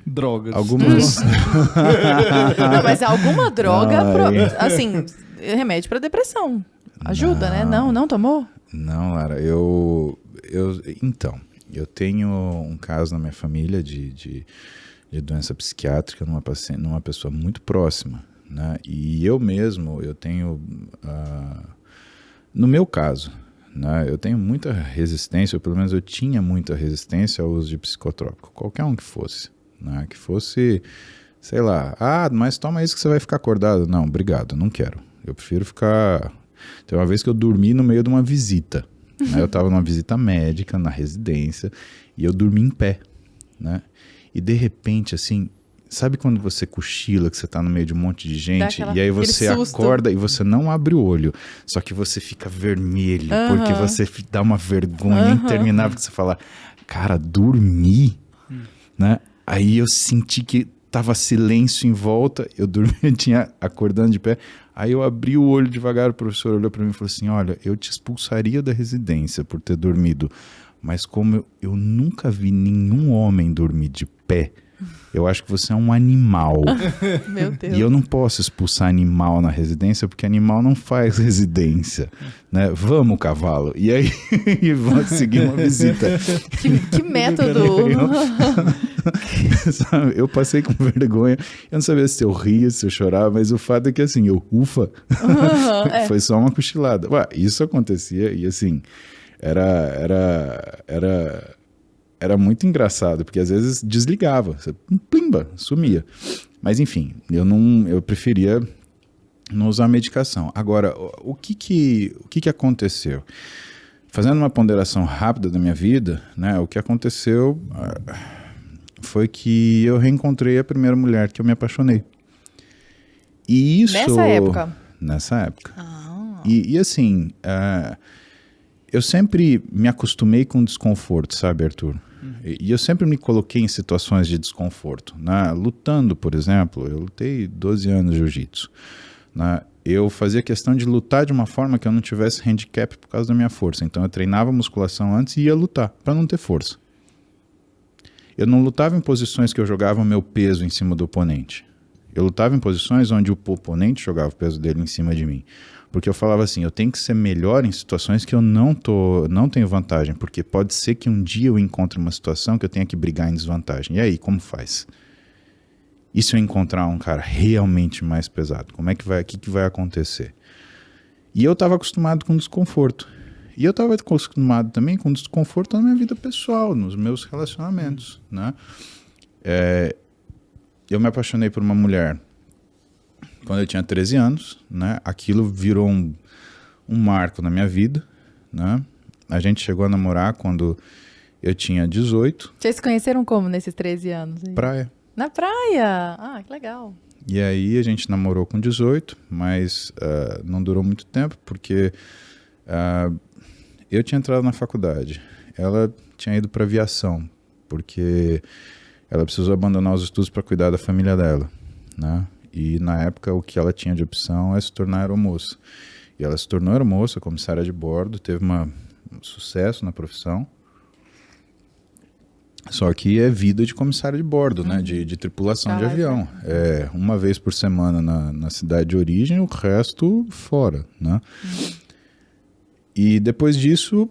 Drogas. Algumas... Não, mas alguma droga, assim, remédio para depressão. Ajuda, né? Não tomou? Não, Lara, então, eu tenho um caso na minha família de doença psiquiátrica numa pessoa muito próxima, né? E eu mesmo, eu tenho, no meu caso, né, eu tenho muita resistência, ou pelo menos eu tinha muita resistência ao uso de psicotrópico, qualquer um que fosse, né? Que fosse, sei lá, mas toma isso que você vai ficar acordado. Não, obrigado, não quero. Eu prefiro ficar... Tem uma vez que eu dormi no meio de uma visita, né? Eu estava numa visita médica na residência e eu dormi em pé, né? E de repente, assim, sabe quando você cochila, que você tá no meio de um monte de gente, e aí você acorda e você não abre o olho, só que você fica vermelho, porque você dá uma vergonha interminável, que você fala, cara, dormi, né? Aí eu senti que tava silêncio em volta, eu dormi, eu tinha acordando de pé, aí eu abri o olho devagar, o professor olhou para mim e falou assim, olha, eu te expulsaria da residência por ter dormido, mas como eu nunca vi nenhum homem dormir de pé, eu acho que você é um animal. Meu Deus. E eu não posso expulsar animal na residência, porque animal não faz residência, né? Vamos, cavalo. E aí, vamos seguir uma visita. Que método! Eu passei com vergonha. Eu não sabia se eu ria, se eu chorava, mas o fato é que, assim, foi só uma cochilada. Ué, isso acontecia e, assim, era muito engraçado, porque às vezes desligava, você, plimba, sumia. Mas enfim, eu preferia não usar medicação. Agora, o que aconteceu? Fazendo uma ponderação rápida da minha vida, né, o que aconteceu foi que eu reencontrei a primeira mulher que eu me apaixonei. E isso... Nessa época? Nessa época. E assim, eu sempre me acostumei com desconforto, sabe, Arthur? E eu sempre me coloquei em situações de desconforto, né? Lutando, por exemplo, eu lutei 12 anos de jiu-jitsu, né? Eu fazia questão de lutar de uma forma que eu não tivesse handicap por causa da minha força. Então eu treinava musculação antes e ia lutar, para não ter força. Eu não lutava em posições que eu jogava o meu peso em cima do oponente. Eu lutava em posições onde o oponente jogava o peso dele em cima de mim. Porque eu falava assim, eu tenho que ser melhor em situações que eu não tenho vantagem, porque pode ser que um dia eu encontre uma situação que eu tenha que brigar em desvantagem. E aí, como faz? E se eu encontrar um cara realmente mais pesado? Como é que vai, o que vai acontecer? E eu estava acostumado com desconforto. E eu estava acostumado também com desconforto na minha vida pessoal, nos meus relacionamentos, né? Eu me apaixonei por uma mulher quando eu tinha 13 anos, né? Aquilo virou um marco na minha vida, né? A gente chegou a namorar quando eu tinha 18. Vocês se conheceram como nesses 13 anos? Hein? Praia. Na praia? Ah, que legal. E aí a gente namorou com 18, mas não durou muito tempo, porque eu tinha entrado na faculdade. Ela tinha ido para aviação, porque ela precisou abandonar os estudos para cuidar da família dela, né? E na época o que ela tinha de opção é se tornar aeromoça. E ela se tornou aeromoça, comissária de bordo, teve um sucesso na profissão. Só que é vida de comissário de bordo, né? De tripulação de avião. Uma vez por semana na cidade de origem, o resto fora, né? E depois disso,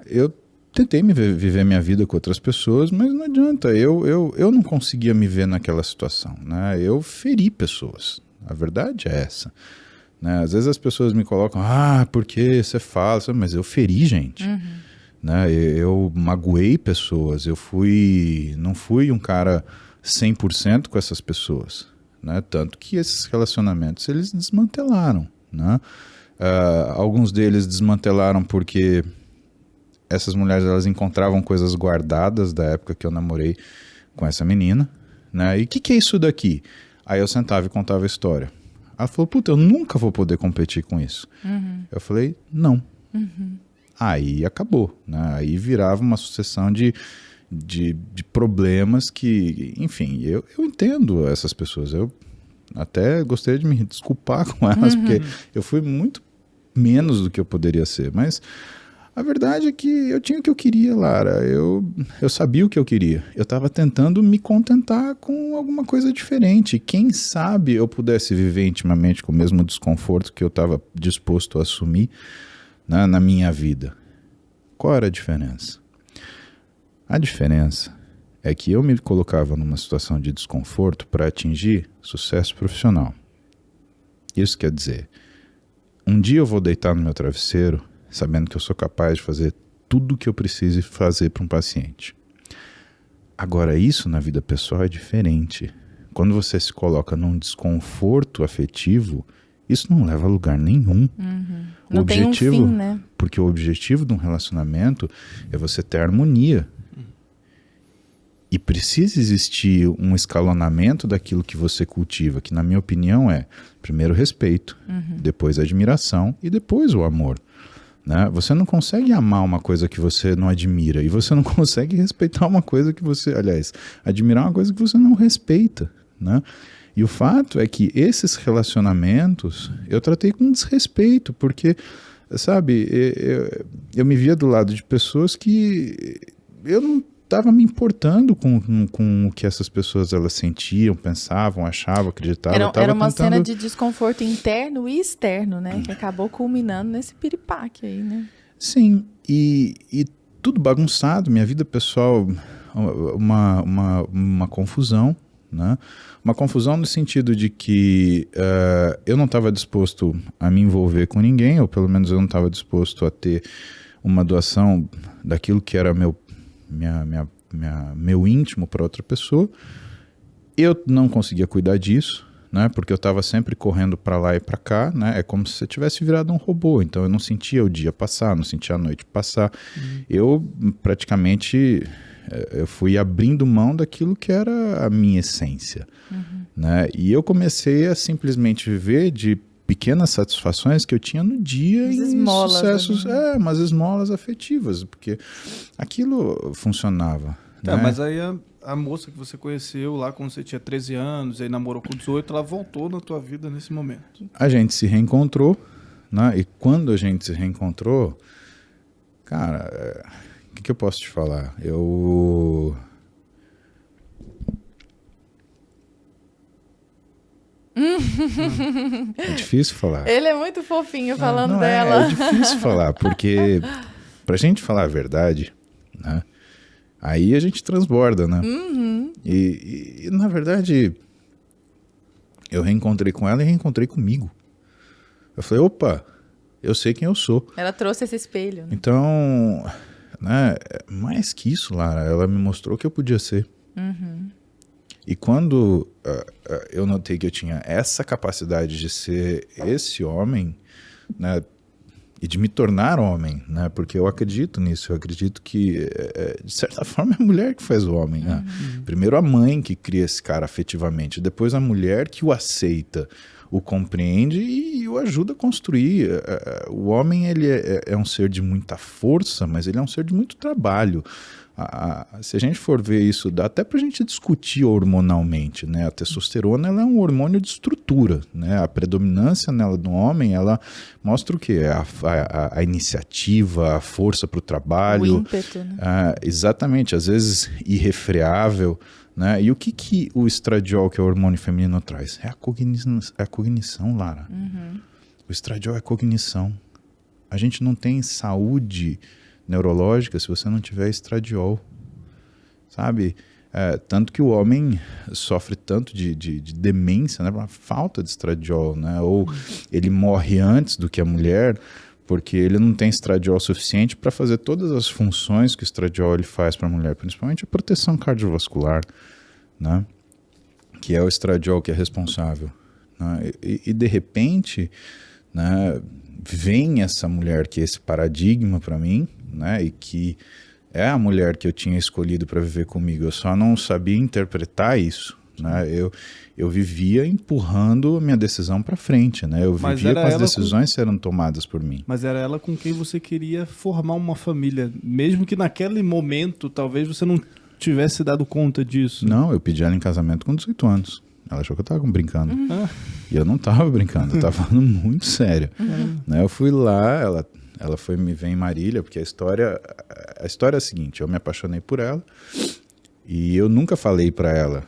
eu tentei viver minha vida com outras pessoas, mas não adianta, eu não conseguia me ver naquela situação, né? Eu feri pessoas, a verdade é essa, né? Às vezes as pessoas me colocam, porque você fala, mas eu feri gente, né? Eu magoei pessoas, não fui um cara 100% com essas pessoas, né? Tanto que esses relacionamentos eles desmantelaram, né? Alguns deles desmantelaram porque essas mulheres, elas encontravam coisas guardadas da época que eu namorei com essa menina, né? E o que é isso daqui? Aí eu sentava e contava a história. Ela falou, puta, eu nunca vou poder competir com isso. Eu falei, não. Aí acabou, né? Aí virava uma sucessão de problemas que, enfim, eu entendo essas pessoas. Eu até gostaria de me desculpar com elas, porque eu fui muito menos do que eu poderia ser, mas a verdade é que eu tinha o que eu queria, Lara. Eu sabia o que eu queria. Eu estava tentando me contentar com alguma coisa diferente. Quem sabe eu pudesse viver intimamente com o mesmo desconforto que eu estava disposto a assumir, né, na minha vida. Qual era a diferença? A diferença é que eu me colocava numa situação de desconforto para atingir sucesso profissional. Isso quer dizer, um dia eu vou deitar no meu travesseiro sabendo que eu sou capaz de fazer tudo o que eu preciso fazer para um paciente. Agora, isso na vida pessoal é diferente. Quando você se coloca num desconforto afetivo, isso não leva a lugar nenhum. Não tem um fim, né? Porque o objetivo de um relacionamento é você ter harmonia. E precisa existir um escalonamento daquilo que você cultiva, que na minha opinião é primeiro respeito, depois admiração e depois o amor. Né? Você não consegue amar uma coisa que você não admira e você não consegue respeitar uma coisa que você, aliás, admirar uma coisa que você não respeita, né? E o fato é que esses relacionamentos eu tratei com desrespeito, porque, sabe, eu me via do lado de pessoas que eu não estava me importando com o que essas pessoas elas sentiam, pensavam, achavam, acreditavam. Era uma cena de desconforto interno e externo, né? Que acabou culminando nesse piripaque aí, né? Sim, e tudo bagunçado, minha vida pessoal, uma confusão, né? Uma confusão no sentido de que eu não estava disposto a me envolver com ninguém, ou pelo menos eu não estava disposto a ter uma doação daquilo que era meu íntimo para outra pessoa. Eu não conseguia cuidar disso, né, porque eu estava sempre correndo para lá e para cá, né, é como se você tivesse virado um robô, então eu não sentia o dia passar, não sentia a noite passar. Eu praticamente eu fui abrindo mão daquilo que era a minha essência, né, e eu comecei a simplesmente viver de pequenas satisfações que eu tinha no dia em sucessos, umas esmolas afetivas, porque aquilo funcionava. Tá, né? mas aí a moça que você conheceu lá quando você tinha 13 anos, aí namorou com 18, ela voltou na tua vida nesse momento. A gente se reencontrou, né? E quando a gente se reencontrou, cara, o que eu posso te falar? É difícil falar. Ele é muito fofinho falando dela. É difícil falar, porque pra gente falar a verdade, né, aí a gente transborda, né? E na verdade, eu reencontrei com ela e reencontrei comigo. Eu falei, opa, eu sei quem eu sou. Ela trouxe esse espelho, né? Então, né, mais que isso, Lara, ela me mostrou que eu podia ser. E quando eu notei que eu tinha essa capacidade de ser esse homem, né, e de me tornar homem, né, porque eu acredito nisso, eu acredito que, de certa forma, é a mulher que faz o homem. Né? Primeiro a mãe que cria esse cara afetivamente, depois a mulher que o aceita, o compreende e o ajuda a construir. O homem ele é um ser de muita força, mas ele é um ser de muito trabalho. Se a gente for ver isso, dá até pra gente discutir hormonalmente, né? A testosterona ela é um hormônio de estrutura, né? A predominância nela do homem, ela mostra o quê? A iniciativa, a força para o trabalho. O ímpeto, né? Exatamente, às vezes irrefreável, né? E o que o estradiol, que é o hormônio feminino, traz? É a cognição, Lara. O estradiol é cognição. A gente não tem saúde neurológica se você não tiver estradiol, sabe? Tanto que o homem sofre tanto de demência, né? Por falta de estradiol, né? Ou ele morre antes do que a mulher porque ele não tem estradiol suficiente para fazer todas as funções que o estradiol ele faz para a mulher, principalmente a proteção cardiovascular, né? Que é o estradiol que é responsável, né? E de repente, né, vem essa mulher que é esse paradigma para mim, né? E que é a mulher que eu tinha escolhido para viver comigo. Eu só não sabia interpretar isso, né? Eu vivia empurrando a minha decisão para frente, né? Eu vivia com as decisões sendo tomadas por mim. Mas era ela com quem você queria formar uma família, mesmo que naquele momento talvez você não tivesse dado conta disso. Não, eu pedi ela em casamento com 18 anos. Ela achou que eu tava brincando. E eu não tava brincando, eu tava falando muito sério. Né? Eu fui lá, ela foi me ver em Marília, porque a história é a seguinte, eu me apaixonei por ela e eu nunca falei para ela,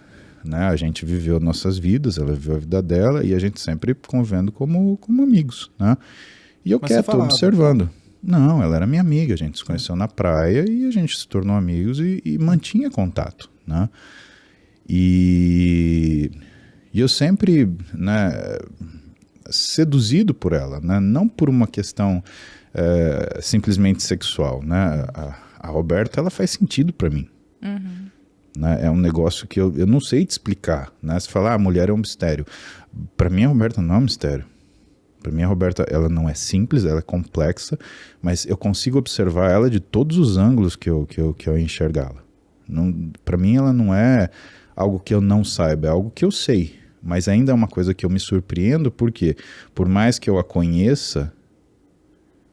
né? A gente viveu nossas vidas, ela viveu a vida dela e a gente sempre convivendo como amigos, né? E eu quieto, observando. Não, ela era minha amiga, a gente se conheceu na praia e a gente se tornou amigos e mantinha contato, né? E eu sempre, né, seduzido por ela, né? Não por uma questão simplesmente sexual, né? A Roberta, ela faz sentido para mim. Né? É um negócio que eu não sei te explicar, né? Você fala, a mulher é um mistério. Para mim, a Roberta não é um mistério. Para mim, a Roberta, ela não é simples, ela é complexa, mas eu consigo observar ela de todos os ângulos que eu enxergá-la. Para mim, ela não é algo que eu não saiba, é algo que eu sei, mas ainda é uma coisa que eu me surpreendo, porque por mais que eu a conheça,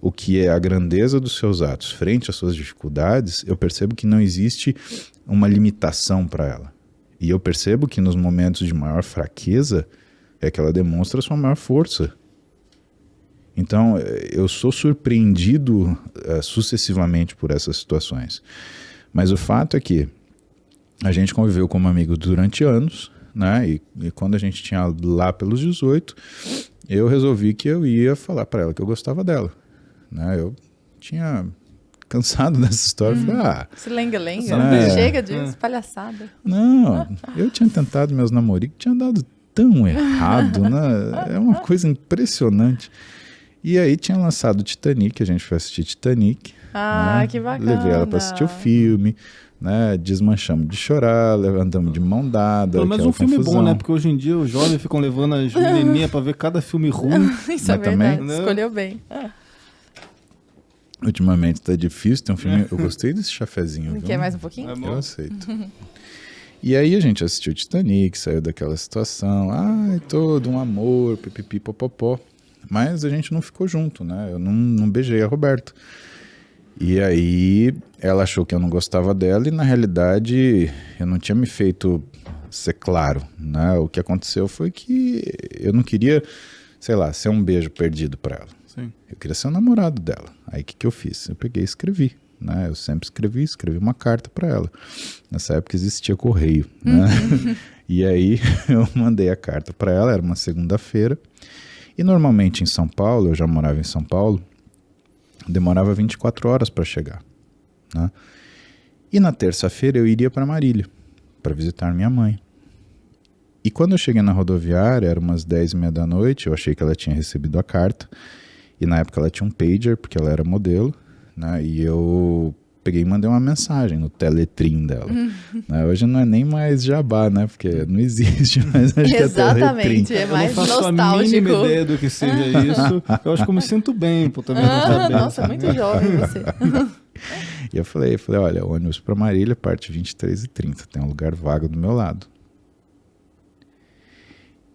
o que é a grandeza dos seus atos frente às suas dificuldades, eu percebo que não existe uma limitação para ela. E eu percebo que nos momentos de maior fraqueza é que ela demonstra a sua maior força. Então, eu sou surpreendido sucessivamente por essas situações. Mas o fato é que a gente conviveu como amigo durante anos, né? E quando a gente tinha lá pelos 18, eu resolvi que eu ia falar para ela que eu gostava dela. Né? Eu tinha cansado dessa história. Falei, se lenga-lenga, chega disso, palhaçada. Não, eu tinha tentado meus namoricos, tinha dado tão errado, né? É uma coisa impressionante. E aí tinha lançado o Titanic, a gente foi assistir Titanic. Né? Que bacana. Levei ela para assistir o filme, né? Desmanchamos de chorar, andamos de mão dada. Mas um filme bom, né? Porque hoje em dia os jovens ficam levando as menininhas para ver cada filme ruim. Isso é verdade, também, escolheu bem. Ultimamente tá difícil, tem um filme... Eu gostei desse chafezinho. Quer mais um pouquinho? Eu aceito. E aí a gente assistiu o Titanic, saiu daquela situação, todo um amor, pipipi, popopó. Mas a gente não ficou junto, né? Eu não beijei a Roberta. E aí ela achou que eu não gostava dela e na realidade eu não tinha me feito ser claro, né? O que aconteceu foi que eu não queria, sei lá, ser um beijo perdido para ela. Sim. Eu queria ser o namorado dela. Aí o que eu fiz? Eu peguei e escrevi, né? Eu sempre escrevi uma carta para ela. Nessa época existia correio, né? E aí eu mandei a carta para ela, era uma segunda-feira. E normalmente em São Paulo, eu já morava em São Paulo, demorava 24 horas para chegar, né? E na terça-feira eu iria para Marília, para visitar minha mãe. E quando eu cheguei na rodoviária, era umas 10h30 da noite, eu achei que ela tinha recebido a carta. E na época ela tinha um pager, porque ela era modelo, né? E eu peguei e mandei uma mensagem no Teletrim dela. Né? Hoje não é nem mais jabá, né? Porque não existe mais, acho Exatamente, que é Teletrim. É mais nostálgico. Eu não faço a mínima ideia do que seja isso. Eu acho que eu me sinto bem por também não saber. Nossa, muito jovem você. E eu falei, olha, ônibus para Marília, parte 23h30, tem um lugar vago do meu lado.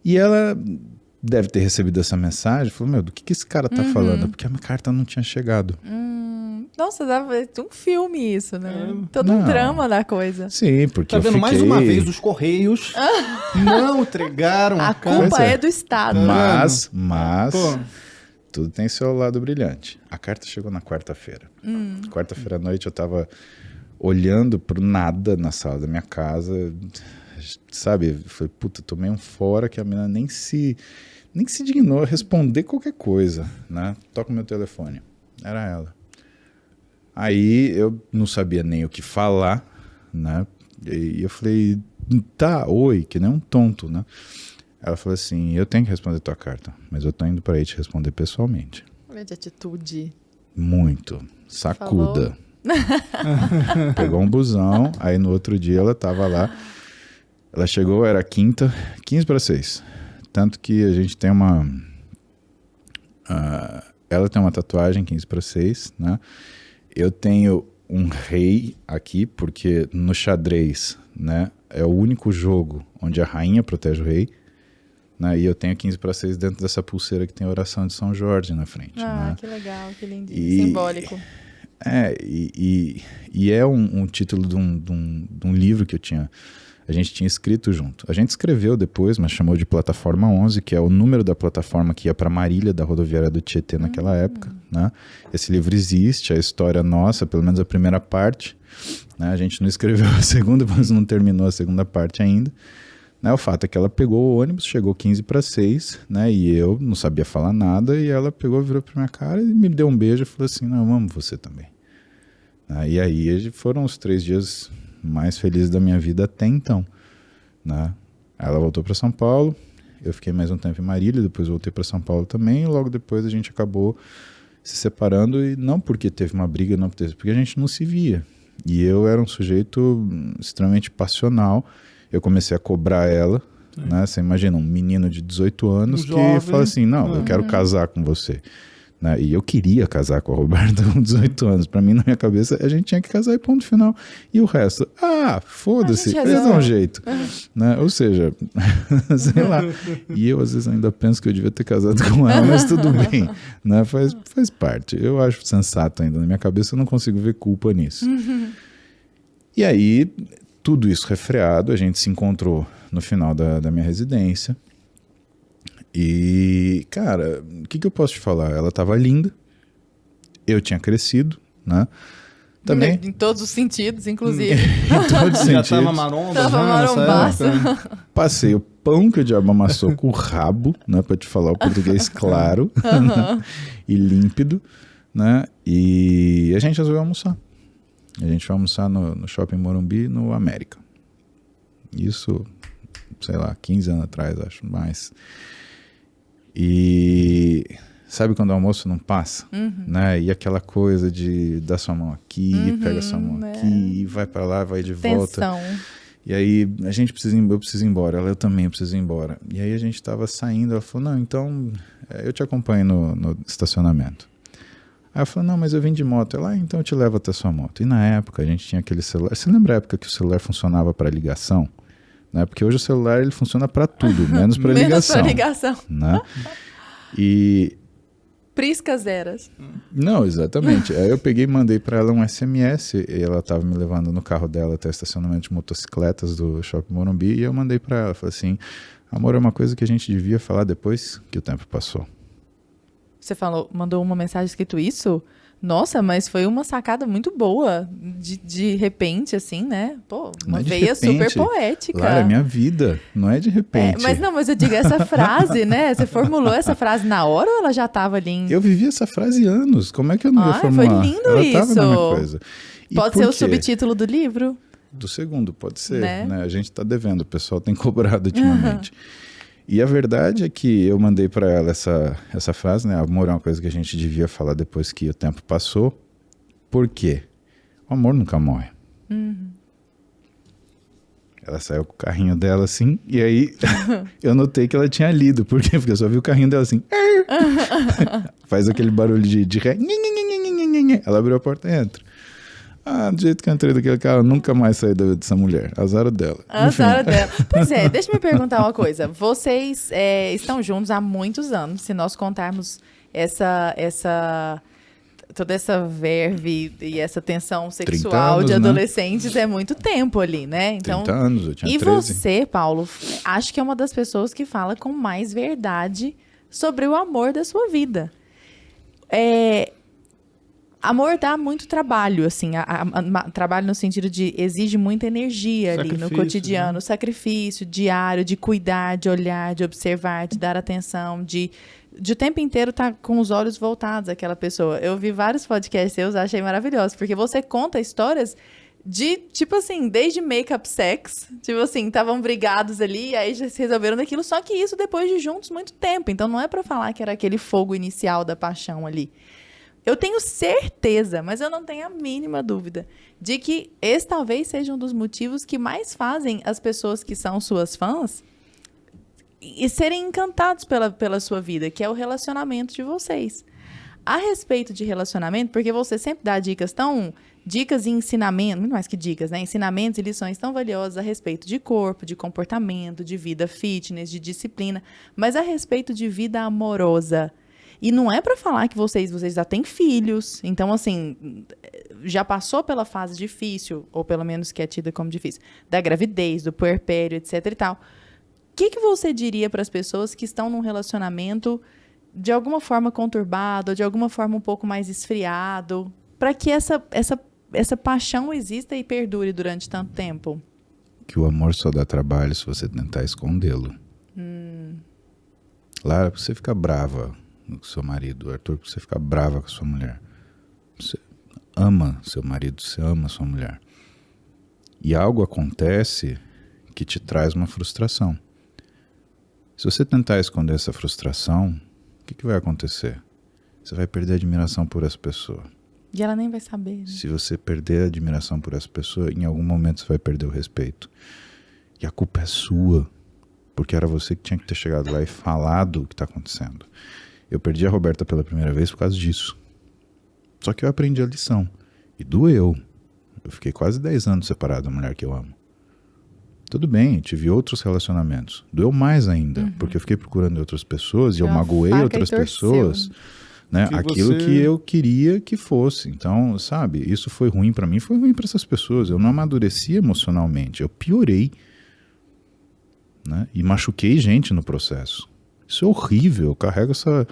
E ela deve ter recebido essa mensagem, falou, do que esse cara tá falando? Porque a minha carta não tinha chegado. Nossa, dá um filme isso, né? Todo um drama da coisa. Sim, porque tá vendo, mais uma vez, os Correios não entregaram a culpa é do Estado. Mas tudo tem seu lado brilhante. A carta chegou na quarta-feira. Quarta-feira à noite eu tava olhando pro nada na sala da minha casa, sabe? Falei, tomei um fora que a menina nem se dignou a responder qualquer coisa, né? Toca o meu telefone. Era ela. Aí eu não sabia nem o que falar, né? E eu falei, oi, que nem um tonto, né? Ela falou assim, eu tenho que responder tua carta, mas eu tô indo para aí te responder pessoalmente. Olha de atitude. Muito. Sacuda. Pegou um busão, aí no outro dia ela tava lá. Ela chegou, era quinta, 5:45. Tanto que a gente tem ela tem uma tatuagem 15/6, né? Eu tenho um rei aqui, porque no xadrez, né, é o único jogo onde a rainha protege o rei, né, e eu tenho 15/6 dentro dessa pulseira que tem a oração de São Jorge na frente. Né? Que legal, que lindinho, simbólico. E é um título de um livro que a gente tinha escrito junto. A gente escreveu depois, mas chamou de Plataforma 11, que é o número da plataforma que ia para Marília, da rodoviária do Tietê naquela época. Né? Esse livro existe, a história nossa, pelo menos a primeira parte. Né? A gente não escreveu a segunda, mas não terminou a segunda parte ainda. Né? O fato é que ela pegou o ônibus, chegou 15/6, né? E eu não sabia falar nada, e ela virou pra minha cara e me deu um beijo e falou assim, não, eu amo você também. E aí foram os 3 dias mais felizes da minha vida até então. Né? Ela voltou para São Paulo, eu fiquei mais um tempo em Marília, depois voltei para São Paulo também, e logo depois a gente acabou se separando, e não porque teve uma briga, não porque a gente não se via. E eu era um sujeito extremamente passional, eu comecei a cobrar ela, né? Você imagina, um menino de 18 anos que fala assim, não, eu quero casar com você. Né? E eu queria casar com a Roberta com 18 anos. Pra mim, na minha cabeça, a gente tinha que casar e ponto final. E o resto, foda-se, eles dão um jeito. Né? Ou seja, sei lá. E eu, às vezes, ainda penso que eu devia ter casado com ela, mas tudo bem. Né? Faz parte. Eu acho sensato ainda. Na minha cabeça, eu não consigo ver culpa nisso. E aí, tudo isso refreado, a gente se encontrou no final da minha residência. E, cara, o que eu posso te falar? Ela estava linda, eu tinha crescido, né? Também. Em todos os sentidos, inclusive. Em todos os sentidos. Já estava marombaço. Passei o pão que o diabo amassou com o rabo, né? Pra te falar o português claro né? E límpido, né? E a gente resolveu almoçar. A gente foi almoçar no Shopping Morumbi, no América. Isso, sei lá, 15 anos atrás, acho, mais. E sabe quando o almoço não passa? Né? E aquela coisa de dar sua mão aqui, pega sua mão aqui, vai pra lá, vai de volta. E aí eu preciso ir embora, eu também preciso ir embora. E aí a gente tava saindo, ela falou, não, então eu te acompanho no estacionamento. Aí eu falei, não, mas eu vim de moto. Ela, então eu te levo até sua moto. E na época a gente tinha aquele celular, você lembra a época que o celular funcionava para ligação? Né? Porque hoje o celular ele funciona para tudo, menos para ligação. Menos para ligação. Né? E... Priscas eras. Não, exatamente. Aí eu peguei e mandei para ela um SMS, e ela estava me levando no carro dela até o estacionamento de motocicletas do Shopping Morumbi, e eu mandei para ela, falei assim, amor, é uma coisa que a gente devia falar depois que o tempo passou. Você mandou uma mensagem escrito isso? Nossa, mas foi uma sacada muito boa, de repente, assim, né? Pô, uma veia super poética. Claro, é minha vida, não é de repente. Mas eu digo essa frase, né? Você formulou essa frase na hora ou ela já estava ali? Eu vivi essa frase há anos, como é que eu não ia formular? Foi lindo ela isso. Tava na minha coisa. Pode ser o subtítulo do livro? Do segundo, pode ser. Né? A gente está devendo, o pessoal tem cobrado ultimamente. E a verdade é que eu mandei para ela essa frase, né? Amor é uma coisa que a gente devia falar depois que o tempo passou. Por quê? O amor nunca morre. Ela saiu com o carrinho dela assim, e aí eu notei que ela tinha lido. Por quê? Porque eu só vi o carrinho dela assim. Faz aquele barulho de ré. Ela abriu a porta e entra. Do jeito que eu entrei daquele carro, eu nunca mais saí dessa mulher. Azar dela. Azar dela. Pois é, deixa eu me perguntar uma coisa. Vocês estão juntos há muitos anos. Se nós contarmos toda essa verve e essa tensão sexual anos, de adolescentes, né? É muito tempo ali, né? Então, 30 anos, eu tinha 13. E você, Paulo, acho que é uma das pessoas que fala com mais verdade sobre o amor da sua vida. Amor dá muito trabalho, assim, trabalho no sentido de exige muita energia ali no cotidiano, sacrifício diário, de cuidar, de olhar, de observar, de dar atenção, de o tempo inteiro estar com os olhos voltados àquela pessoa. Eu vi vários podcasts seus, achei maravilhoso, porque você conta histórias de, tipo assim, desde make-up sex, tipo assim, estavam brigados ali, aí já se resolveram daquilo, só que isso depois de juntos muito tempo, então não é pra falar que era aquele fogo inicial da paixão ali. Eu tenho certeza, mas eu não tenho a mínima dúvida, de que esse talvez seja um dos motivos que mais fazem as pessoas que são suas fãs e serem encantados pela sua vida, que é o relacionamento de vocês. A respeito de relacionamento, porque você sempre dá dicas e ensinamentos, muito mais que dicas, né? Ensinamentos e lições tão valiosas a respeito de corpo, de comportamento, de vida fitness, de disciplina, mas a respeito de vida amorosa. E não é para falar que vocês já têm filhos, então, assim, já passou pela fase difícil, ou pelo menos que é tida como difícil, da gravidez, do puerpério, etc e tal. O que você diria para as pessoas que estão num relacionamento de alguma forma conturbado, ou de alguma forma um pouco mais esfriado, para que essa paixão exista e perdure durante tanto tempo? Que o amor só dá trabalho se você tentar escondê-lo. Lara, porque você fica brava com seu marido. Arthur, porque você fica brava com sua mulher. Você ama seu marido, você ama sua mulher. E algo acontece que te traz uma frustração. Se você tentar esconder essa frustração, o que vai acontecer? Você vai perder a admiração por essa pessoa. E ela nem vai saber. Né? Se você perder a admiração por essa pessoa, em algum momento você vai perder o respeito. E a culpa é sua, porque era você que tinha que ter chegado lá e falado o que está acontecendo. Eu perdi a Roberta pela primeira vez por causa disso. Só que eu aprendi a lição. E doeu. Eu fiquei quase 10 anos separado da mulher que eu amo. Tudo bem, tive outros relacionamentos. Doeu mais ainda, porque eu fiquei procurando outras pessoas e eu magoei outras pessoas. Né? Aquilo que eu queria que fosse. Então, sabe, isso foi ruim para mim, foi ruim para essas pessoas. Eu não amadureci emocionalmente, eu piorei. Né? E machuquei gente no processo. Isso é horrível, eu carrego essa...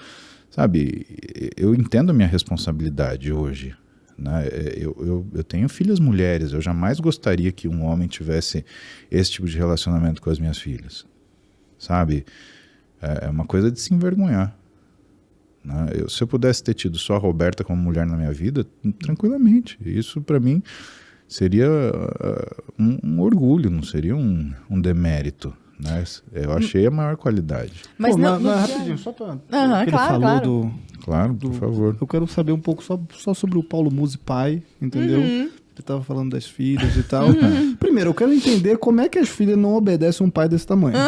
Sabe, eu entendo a minha responsabilidade hoje. Né? Eu tenho filhas mulheres, eu jamais gostaria que um homem tivesse esse tipo de relacionamento com as minhas filhas. Sabe? É uma coisa de se envergonhar. Né? Se eu pudesse ter tido só a Roberta como mulher na minha vida, tranquilamente. Isso para mim seria um orgulho, não seria um demérito. Né? Eu achei a maior qualidade. Mas rapidinho, só para ele claro, falou claro. Claro, por favor. Eu quero saber um pouco só sobre o Paulo Musi pai, entendeu? Ele estava falando das filhas e tal. Primeiro, eu quero entender como é que as filhas não obedecem um pai desse tamanho.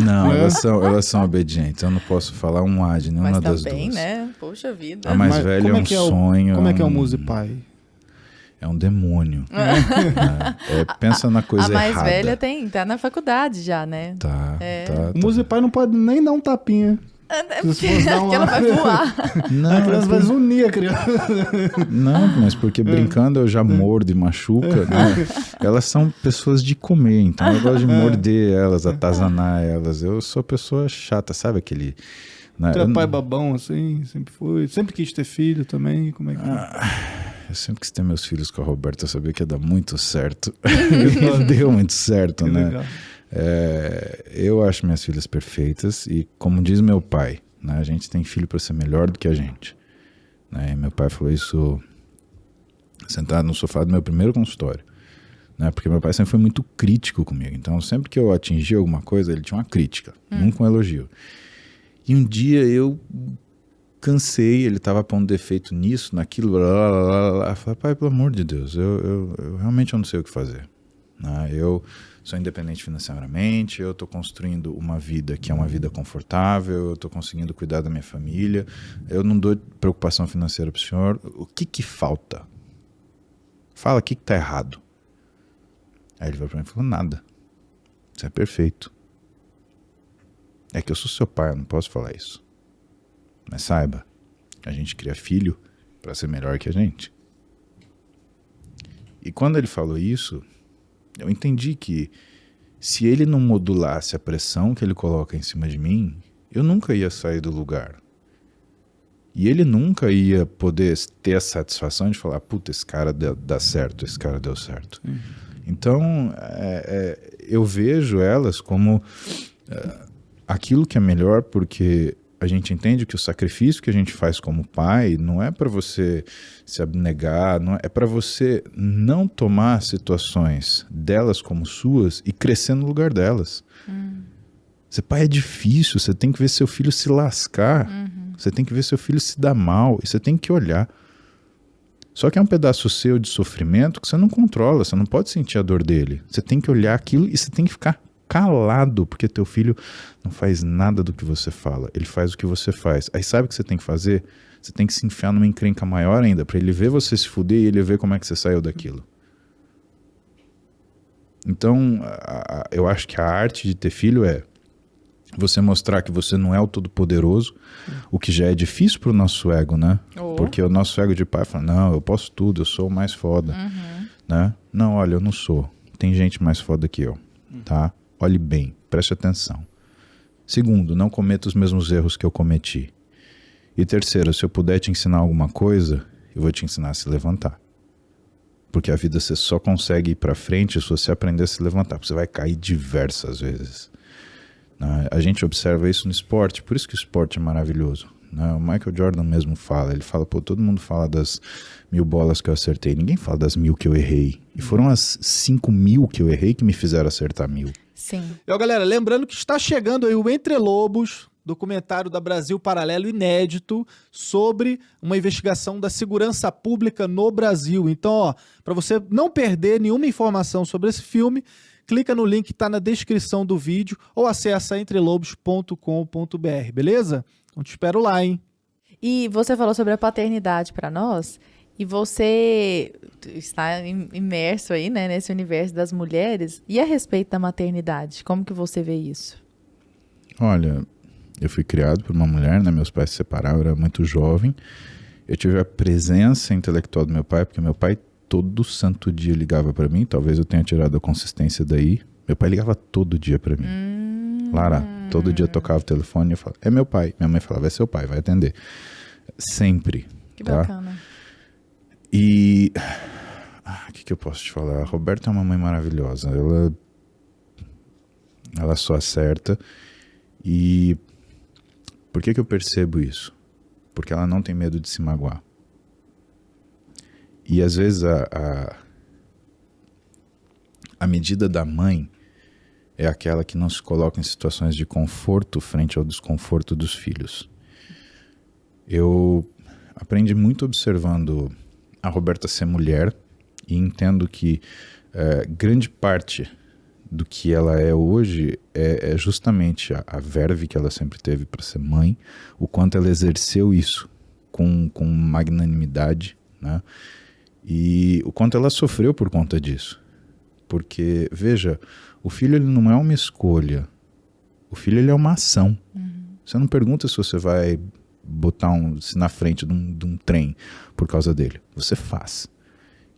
Não, elas são obedientes. Eu não posso falar um A de nenhuma das duas. Mas também, né? Poxa vida. A mais velha é um sonho. Como é que é o Musi pai? É um demônio. Pensa na coisa errada. A mais velha tá na faculdade já, né? Tá. O Musi pai não pode nem dar um tapinha. Porque ela vai voar. Não, a criança vai zunir a criança. Não, mas porque brincando eu já mordo e machuca. Né? Elas são pessoas de comer, então eu gosto de morder elas, atazanar elas. Eu sou pessoa chata, sabe aquele... Né? Tu é pai babão, assim, sempre foi. Sempre quis ter filho também, como é que... Eu sempre quis ter meus filhos com a Roberta, eu sabia que ia dar muito certo. Não deu muito certo, que né? Legal. Eu acho minhas filhas perfeitas e, como diz meu pai, né, a gente tem filho para ser melhor do que a gente. Né? E meu pai falou isso sentado no sofá do meu primeiro consultório. Né? Porque meu pai sempre foi muito crítico comigo. Então, sempre que eu atingia alguma coisa, ele tinha uma crítica, nunca um elogio. E um dia eu cansei, ele estava pondo defeito nisso, naquilo, blá, blá, blá, blá. Eu falei, pai, pelo amor de Deus, eu realmente não sei o que fazer. Né? Eu sou independente financeiramente, eu estou construindo uma vida que é uma vida confortável, eu estou conseguindo cuidar da minha família, eu não dou preocupação financeira para o senhor. O que falta? Fala, o que está errado? Aí ele veio para mim e falou, nada. Você é perfeito. É que eu sou seu pai, eu não posso falar isso. Mas saiba, a gente cria filho para ser melhor que a gente. E quando ele falou isso, eu entendi que se ele não modulasse a pressão que ele coloca em cima de mim, eu nunca ia sair do lugar. E ele nunca ia poder ter a satisfação de falar, puta, esse cara dá certo, esse cara deu certo. Então, eu vejo elas como aquilo que é melhor, porque a gente entende que o sacrifício que a gente faz como pai não é para você se abnegar, não é para você não tomar situações delas como suas e crescer no lugar delas. Ser pai é difícil, você tem que ver seu filho se lascar, você tem que ver seu filho se dar mal e você tem que olhar. Só que é um pedaço seu de sofrimento que você não controla, você não pode sentir a dor dele. Você tem que olhar aquilo e você tem que ficar calado, porque teu filho não faz nada do que você fala, ele faz o que você faz. Aí sabe o que você tem que fazer? Você tem que se enfiar numa encrenca maior ainda, para ele ver você se fuder e ele ver como é que você saiu daquilo. Então, eu acho que a arte de ter filho é você mostrar que você não é o todo-poderoso, o que já é difícil pro nosso ego, né? Porque o nosso ego de pai fala, não, eu posso tudo, eu sou o mais foda. Né? Não, olha, eu não sou. Tem gente mais foda que eu, tá? Olhe bem, preste atenção. Segundo, não cometa os mesmos erros que eu cometi. E terceiro, se eu puder te ensinar alguma coisa, eu vou te ensinar a se levantar. Porque a vida você só consegue ir pra frente se você aprender a se levantar. Você vai cair diversas vezes. A gente observa isso no esporte, por isso que o esporte é maravilhoso. O Michael Jordan mesmo fala, ele fala, pô, todo mundo fala das 1000 bolas que eu acertei, ninguém fala das 1000 que eu errei. E foram as 5000 que eu errei que me fizeram acertar 1000. Sim. Então, galera, lembrando que está chegando aí o Entre Lobos, documentário da Brasil Paralelo inédito sobre uma investigação da segurança pública no Brasil. Então, ó, para você não perder nenhuma informação sobre esse filme, clica no link que está na descrição do vídeo ou acessa entrelobos.com.br, beleza? Então te espero lá, hein? E você falou sobre a paternidade para nós, e você está imerso aí, né, nesse universo das mulheres. E a respeito da maternidade, como que você vê isso? Olha, eu fui criado por uma mulher, né? Meus pais se separaram, eu era muito jovem. Eu tive a presença intelectual do meu pai, porque meu pai todo santo dia ligava para mim, talvez eu tenha tirado a consistência daí. Meu pai ligava todo dia para mim. Lara, todo dia eu tocava o telefone e eu falava, é meu pai. Minha mãe falava, é seu pai, vai atender. Sempre. Que tá? bacana. E o que eu posso te falar? A Roberta é uma mãe maravilhosa. Ela só acerta. E por que eu percebo isso? Porque ela não tem medo de se magoar. E às vezes a medida da mãe é aquela que não se coloca em situações de conforto frente ao desconforto dos filhos. Eu aprendi muito observando a Roberta ser mulher e entendo que grande parte do que ela é hoje é justamente a verve que ela sempre teve para ser mãe, o quanto ela exerceu isso com magnanimidade, né? E o quanto ela sofreu por conta disso. Porque, veja, o filho ele não é uma escolha. O filho ele é uma ação. Você não pergunta se você vai botar se na frente de um trem por causa dele. Você faz.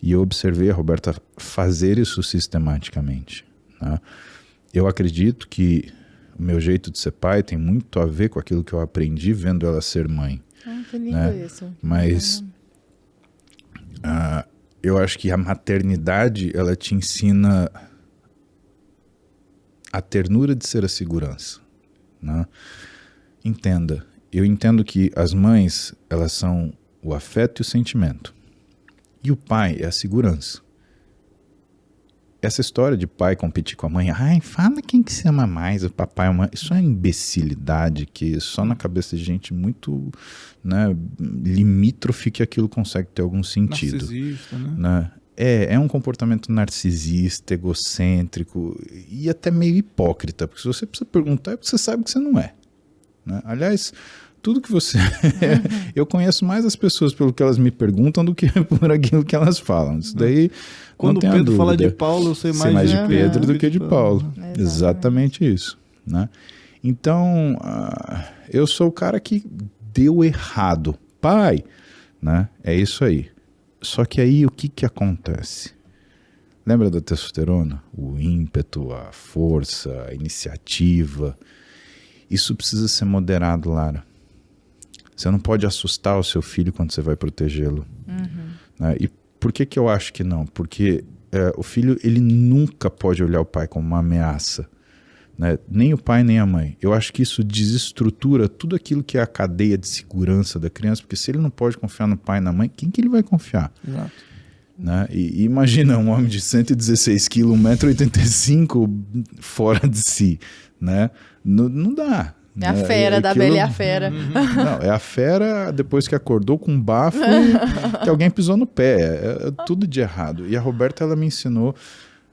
E eu observei a Roberta fazer isso sistematicamente. Né? Eu acredito que o meu jeito de ser pai tem muito a ver com aquilo que eu aprendi vendo ela ser mãe. Que lindo, né? isso. Mas eu acho que a maternidade ela te ensina a ternura de ser a segurança, né? Entenda, eu entendo que as mães elas são o afeto e o sentimento e o pai é a segurança. Essa história de pai competir com a mãe, fala quem que se ama mais, o papai ou a mãe, isso é imbecilidade que só na cabeça de gente muito, né, limítrofe que aquilo consegue ter algum sentido. Narcisista, né? É um comportamento narcisista, egocêntrico e até meio hipócrita, porque se você precisa perguntar é porque você sabe que você não é. Né? Aliás, tudo que você... eu conheço mais as pessoas pelo que elas me perguntam do que por aquilo que elas falam. Isso daí... Quando o Pedro fala de Paulo, eu sei mais de Pedro do que de Paulo. Exatamente isso. Né? Então, eu sou o cara que deu errado. Pai, né? É isso aí. Só que aí o que acontece? Lembra da testosterona? O ímpeto, a força, a iniciativa. Isso precisa ser moderado, Lara. Você não pode assustar o seu filho quando você vai protegê-lo. Né? E por que eu acho que não? Porque o filho ele nunca pode olhar o pai como uma ameaça. Né? Nem o pai, nem a mãe. Eu acho que isso desestrutura tudo aquilo que é a cadeia de segurança da criança, porque se ele não pode confiar no pai e na mãe, quem que ele vai confiar? Exato. Né? E imagina um homem de 116 quilos, 1,85 m fora de si. Né? Não dá. É a fera, da Bela e a Fera. Não, é a fera depois que acordou com um bafo e que alguém pisou no pé. É tudo de errado. E a Roberta, ela me ensinou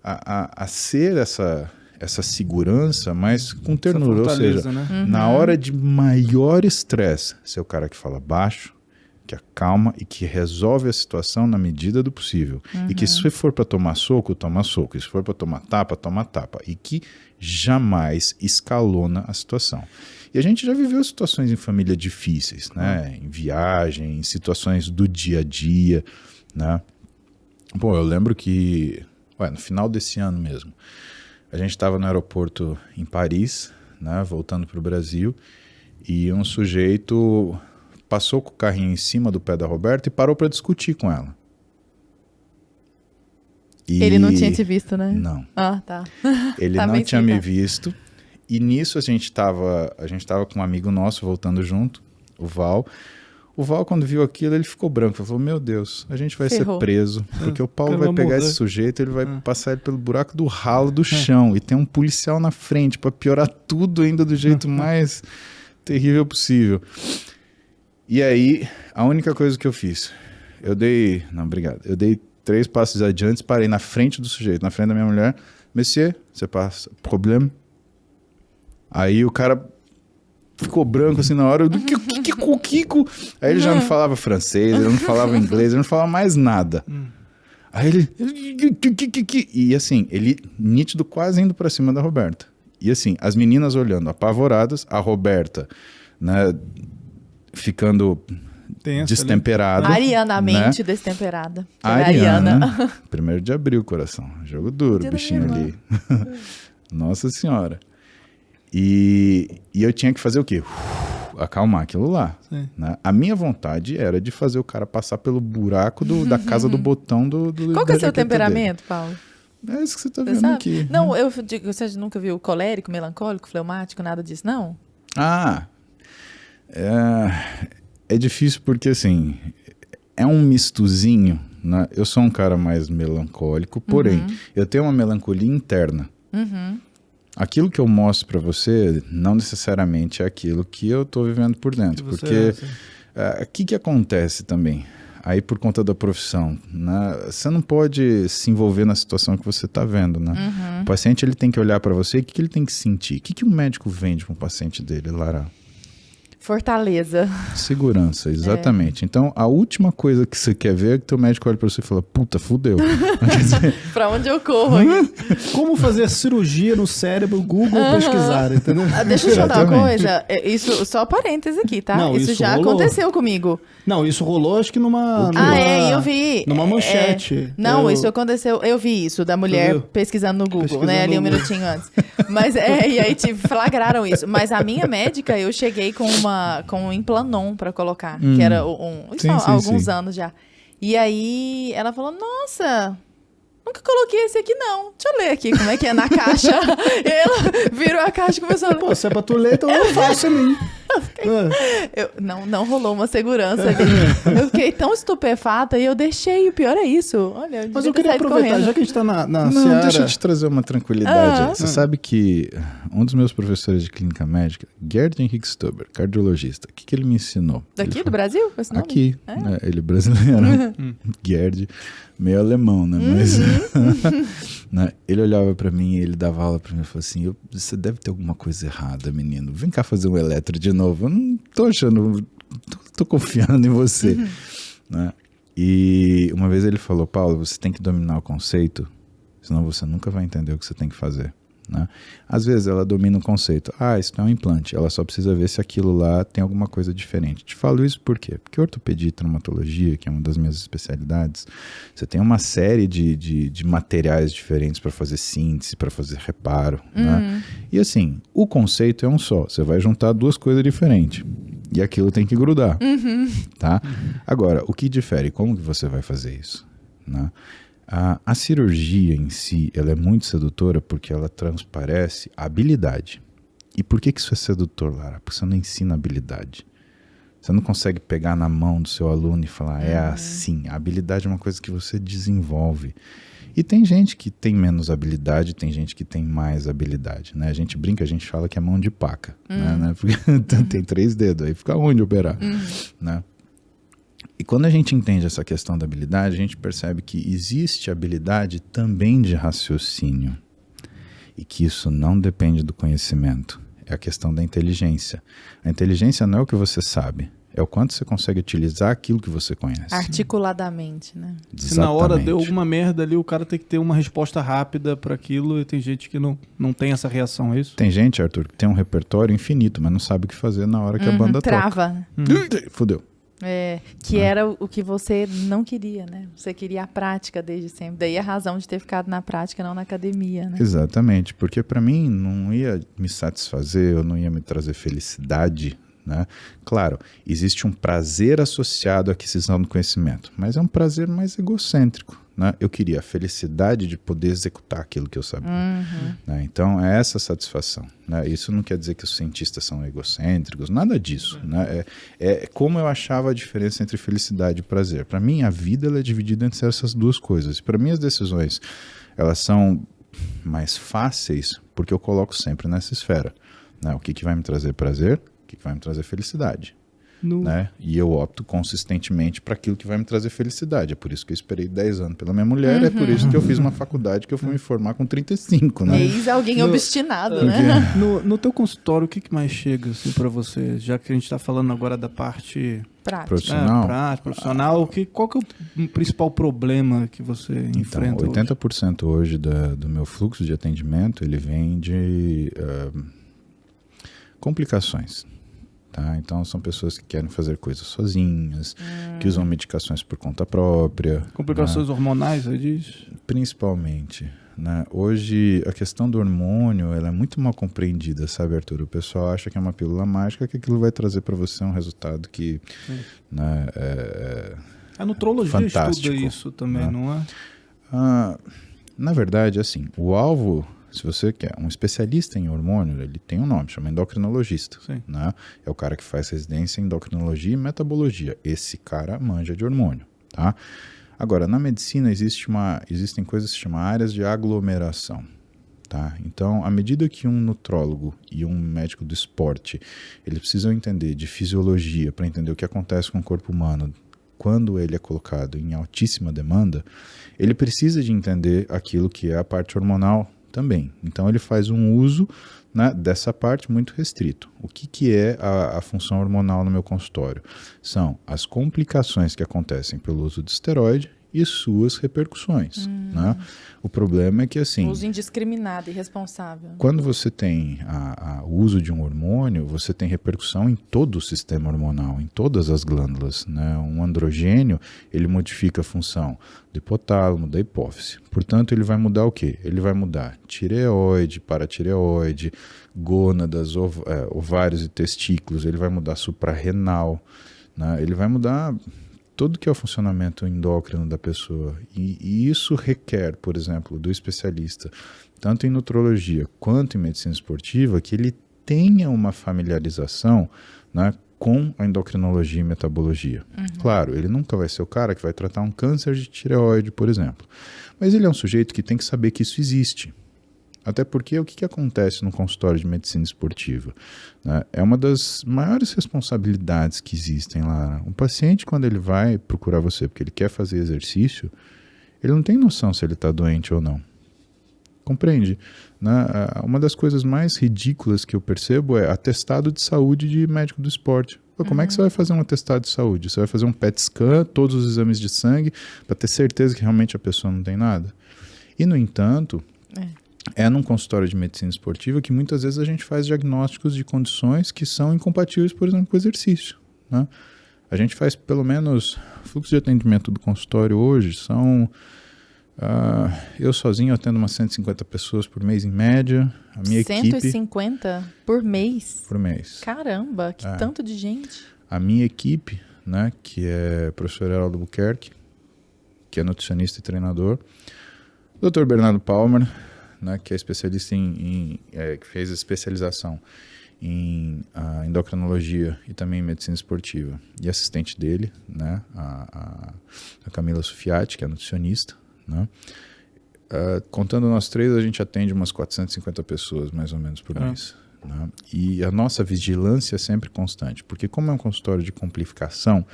a ser essa segurança, mas com ternura. Ou seja, né? na hora de maior estresse, ser o cara que fala baixo, que acalma e que resolve a situação na medida do possível. E que se for para tomar soco, toma soco. E se for para tomar tapa, toma tapa. E que jamais escalona a situação. E a gente já viveu situações em família difíceis, né? Em viagem, em situações do dia a dia, né? Pô, eu lembro que, no final desse ano mesmo, a gente estava no aeroporto em Paris, né? Voltando para o Brasil, e um sujeito passou com o carrinho em cima do pé da Roberta e parou para discutir com ela. E... Ele não tinha te visto, né? Não. Ah, tá. Ele tá não tinha me explicado. visto. E nisso a gente tava com um amigo nosso voltando junto, o Val. O Val, quando viu aquilo, ele ficou branco. Ele falou, meu Deus, a gente vai Ferrou. ser preso. Porque o Paulo Cara, vai pegar morrer. esse sujeito, ele vai passar ele pelo buraco do ralo do chão. E tem um policial na frente para piorar tudo ainda do jeito mais terrível possível. E aí, a única coisa que eu fiz, eu dei 3 passos adiante, parei na frente do sujeito, na frente da minha mulher. Monsieur, você passa problema? Aí o cara ficou branco assim na hora. Kiko. Aí ele já não falava francês, ele não falava inglês, ele não falava mais nada. Aí ele... E assim, ele nítido quase indo pra cima da Roberta. E assim, as meninas olhando apavoradas, a Roberta, né, ficando Tensa destemperada. Arianamente né? destemperada. Ariana. 1º de abril, coração. Jogo duro, bichinho ali. Nossa Senhora. E eu tinha que fazer o quê? Acalmar aquilo lá. Né? A minha vontade era de fazer o cara passar pelo buraco da casa do botão do Qual que é o seu da jaqueta temperamento, Paulo? dele. É isso que você tá Você vendo sabe? aqui. Não, eu digo, você nunca viu colérico, melancólico, fleumático, nada disso, não? É difícil porque, assim, é um mistozinho, né? Eu sou um cara mais melancólico, porém, eu tenho uma melancolia interna. Aquilo que eu mostro pra você não necessariamente é aquilo que eu tô vivendo por dentro. Porque o que acontece também? Aí por conta da profissão, né? Você não pode se envolver na situação que você tá vendo, né? O paciente, ele tem que olhar pra você e o que ele tem que sentir? O que o médico vende para um paciente dele, Lara? Fortaleza. Segurança, exatamente. Então, a última coisa que você quer ver é que teu médico olha pra você e fala, puta, fudeu. Pra onde eu corro aqui? Como fazer cirurgia no cérebro, Google pesquisar, entendeu? Deixa eu te contar uma Exatamente. coisa. Isso, só parênteses aqui, tá? Não, isso isso já rolou. aconteceu comigo. Não, isso rolou acho que numa... Eu vi. Numa manchete. Não, isso aconteceu. Eu vi isso, da mulher viu? pesquisando no Google, Pesquisando né? Ali no um Google. minutinho antes. Mas e aí flagraram isso. Mas a minha médica, eu cheguei com um Implanon pra colocar, que era isso há alguns anos já. E aí ela falou, nossa, nunca coloquei esse aqui não. Deixa eu ler aqui como é que é na caixa. E ela virou a caixa e começou a ler. Pô, se é pra tu ler, então eu faço a mim. Não rolou uma segurança ali. Eu fiquei tão estupefata e eu deixei. O pior é isso. Olha, Mas eu queria aproveitar, já que a gente tá na Não, seara... deixa eu te trazer uma tranquilidade. Você sabe que um dos meus professores de clínica médica, Gerd Henrique Stuber, cardiologista, o que ele me ensinou? Daqui Ele do Brasil? Esse nome? Aqui, né? Ele é brasileiro, Gerd, meio alemão, né? Mas né? Ele olhava pra mim e ele dava aula pra mim e falou assim, você deve ter alguma coisa errada, menino. Vem cá fazer um eletro de novo. Eu não tô achando, tô confiando em você. Né? E uma vez ele falou, Paulo, você tem que dominar o conceito, senão você nunca vai entender o que você tem que fazer. Né? Às vezes ela domina o conceito, isso não é um implante, ela só precisa ver se aquilo lá tem alguma coisa diferente. Te falo isso por quê? Porque ortopedia e traumatologia, que é uma das minhas especialidades, você tem uma série de materiais diferentes para fazer síntese, para fazer reparo. Né? E assim, o conceito é um só, você vai juntar 2 coisas diferentes e aquilo tem que grudar. Tá? Agora, o que difere? Como que você vai fazer isso? Né? A cirurgia em si, ela é muito sedutora porque ela transparece a habilidade. E por que isso é sedutor, Lara? Porque você não ensina habilidade. Você não consegue pegar na mão do seu aluno e falar, é assim. A habilidade é uma coisa que você desenvolve. E tem gente que tem menos habilidade, tem gente que tem mais habilidade. Né? A gente brinca, a gente fala que é mão de paca. Né? Porque tem 3 dedos, aí fica ruim de operar. Né? E quando a gente entende essa questão da habilidade, a gente percebe que existe habilidade também de raciocínio. e que isso não depende do conhecimento. É a questão da inteligência. A inteligência não é o que você sabe, é o quanto você consegue utilizar aquilo que você conhece. Articuladamente, né? Se na hora deu alguma merda ali, o cara tem que ter uma resposta rápida para aquilo, e tem gente que não tem essa reação, é isso? Tem gente, Arthur, que tem um repertório infinito, mas não sabe o que fazer na hora que a banda trava. toca. Fudeu. Que era o que você não queria, né? Você queria a prática desde sempre. Daí a razão de ter ficado na prática, não na academia, né? Exatamente, porque para mim não ia me satisfazer, ou não ia me trazer felicidade, né? Claro, existe um prazer associado à aquisição do conhecimento, mas é um prazer mais egocêntrico, né? Eu queria a felicidade de poder executar aquilo que eu sabia. Né? Então é essa satisfação, né? Isso não quer dizer que os cientistas são egocêntricos, nada disso, né? É como eu achava a diferença entre felicidade e prazer. Para mim a vida ela é dividida entre essas duas coisas. Para mim as decisões elas são mais fáceis porque eu coloco sempre nessa esfera, né? O que vai me trazer prazer? O que vai me trazer felicidade, né? E eu opto consistentemente para aquilo que vai me trazer felicidade. É por isso que eu esperei 10 anos pela minha mulher, é por isso que eu fiz uma faculdade que eu fui me formar com 35, né? Eis alguém obstinado, né? No teu consultório, o que mais chega assim, para você? Já que a gente está falando agora da parte profissional, qual que é o principal problema que você enfrenta 80% hoje do meu fluxo de atendimento, ele vem de complicações. Tá? Então são pessoas que querem fazer coisas sozinhas, que usam medicações por conta própria. Complicações hormonais, você diz? Principalmente. Né? Hoje a questão do hormônio ela é muito mal compreendida, sabe, Arthur? O pessoal acha que é uma pílula mágica, que aquilo vai trazer para você um resultado que né, a nutrologia fantástico, estuda isso também, né? Não é? Na verdade, assim, o alvo... Se você quer um especialista em hormônio, ele tem um nome, chama endocrinologista. Né? É o cara que faz residência em endocrinologia e metabologia. Esse cara manja de hormônio. Tá? Agora, na medicina existem coisas que se chamam áreas de aglomeração. Tá? Então, à medida que um nutrólogo e um médico do esporte eles precisam entender de fisiologia para entender o que acontece com o corpo humano quando ele é colocado em altíssima demanda, ele precisa de entender aquilo que é a parte hormonal também. Então ele faz um uso, né, dessa parte muito restrito. O que é a função hormonal no meu consultório? São as complicações que acontecem pelo uso de esteroide e suas repercussões. Né? O problema é que assim... Uso indiscriminado e irresponsável. Quando você tem o uso de um hormônio, você tem repercussão em todo o sistema hormonal, em todas as glândulas. Né? Um androgênio, ele modifica a função do hipotálamo, da hipófise. Portanto, ele vai mudar o quê? Ele vai mudar tireoide, paratireoide, gônadas, ovários e testículos, ele vai mudar suprarrenal, né? Ele vai mudar tudo que é o funcionamento endócrino da pessoa. E isso requer, por exemplo, do especialista, tanto em nutrologia quanto em medicina esportiva, que ele tenha uma familiarização, né, com a endocrinologia e metabologia. Claro, ele nunca vai ser o cara que vai tratar um câncer de tireoide, por exemplo. Mas ele é um sujeito que tem que saber que isso existe. Até porque o que acontece no consultório de medicina esportiva? Né? É uma das maiores responsabilidades que existem lá. Um paciente, quando ele vai procurar você porque ele quer fazer exercício, ele não tem noção se ele está doente ou não. Compreende? Né? Uma das coisas mais ridículas que eu percebo é atestado de saúde de médico do esporte. Como é que você vai fazer um atestado de saúde? Você vai fazer um PET scan, todos os exames de sangue, para ter certeza que realmente a pessoa não tem nada? E, no entanto... É num consultório de medicina esportiva que muitas vezes a gente faz diagnósticos de condições que são incompatíveis, por exemplo, com o exercício. Né? A gente faz pelo menos, o fluxo de atendimento do consultório hoje são, eu sozinho atendo umas 150 pessoas por mês em média. A minha 150 equipe, por mês? Por mês. Caramba, que tanto de gente. A minha equipe, né, que é o professor Heraldo Buquerque, que é nutricionista e treinador, o Dr. Bernardo Palmer, né, que é especialista que fez especialização em endocrinologia e também em medicina esportiva, e assistente dele, né, a Camila Sufiati, que é nutricionista, né. Contando nós três, a gente atende umas 450 pessoas mais ou menos por mês. né? E a nossa vigilância é sempre constante, porque como é um consultório de complicação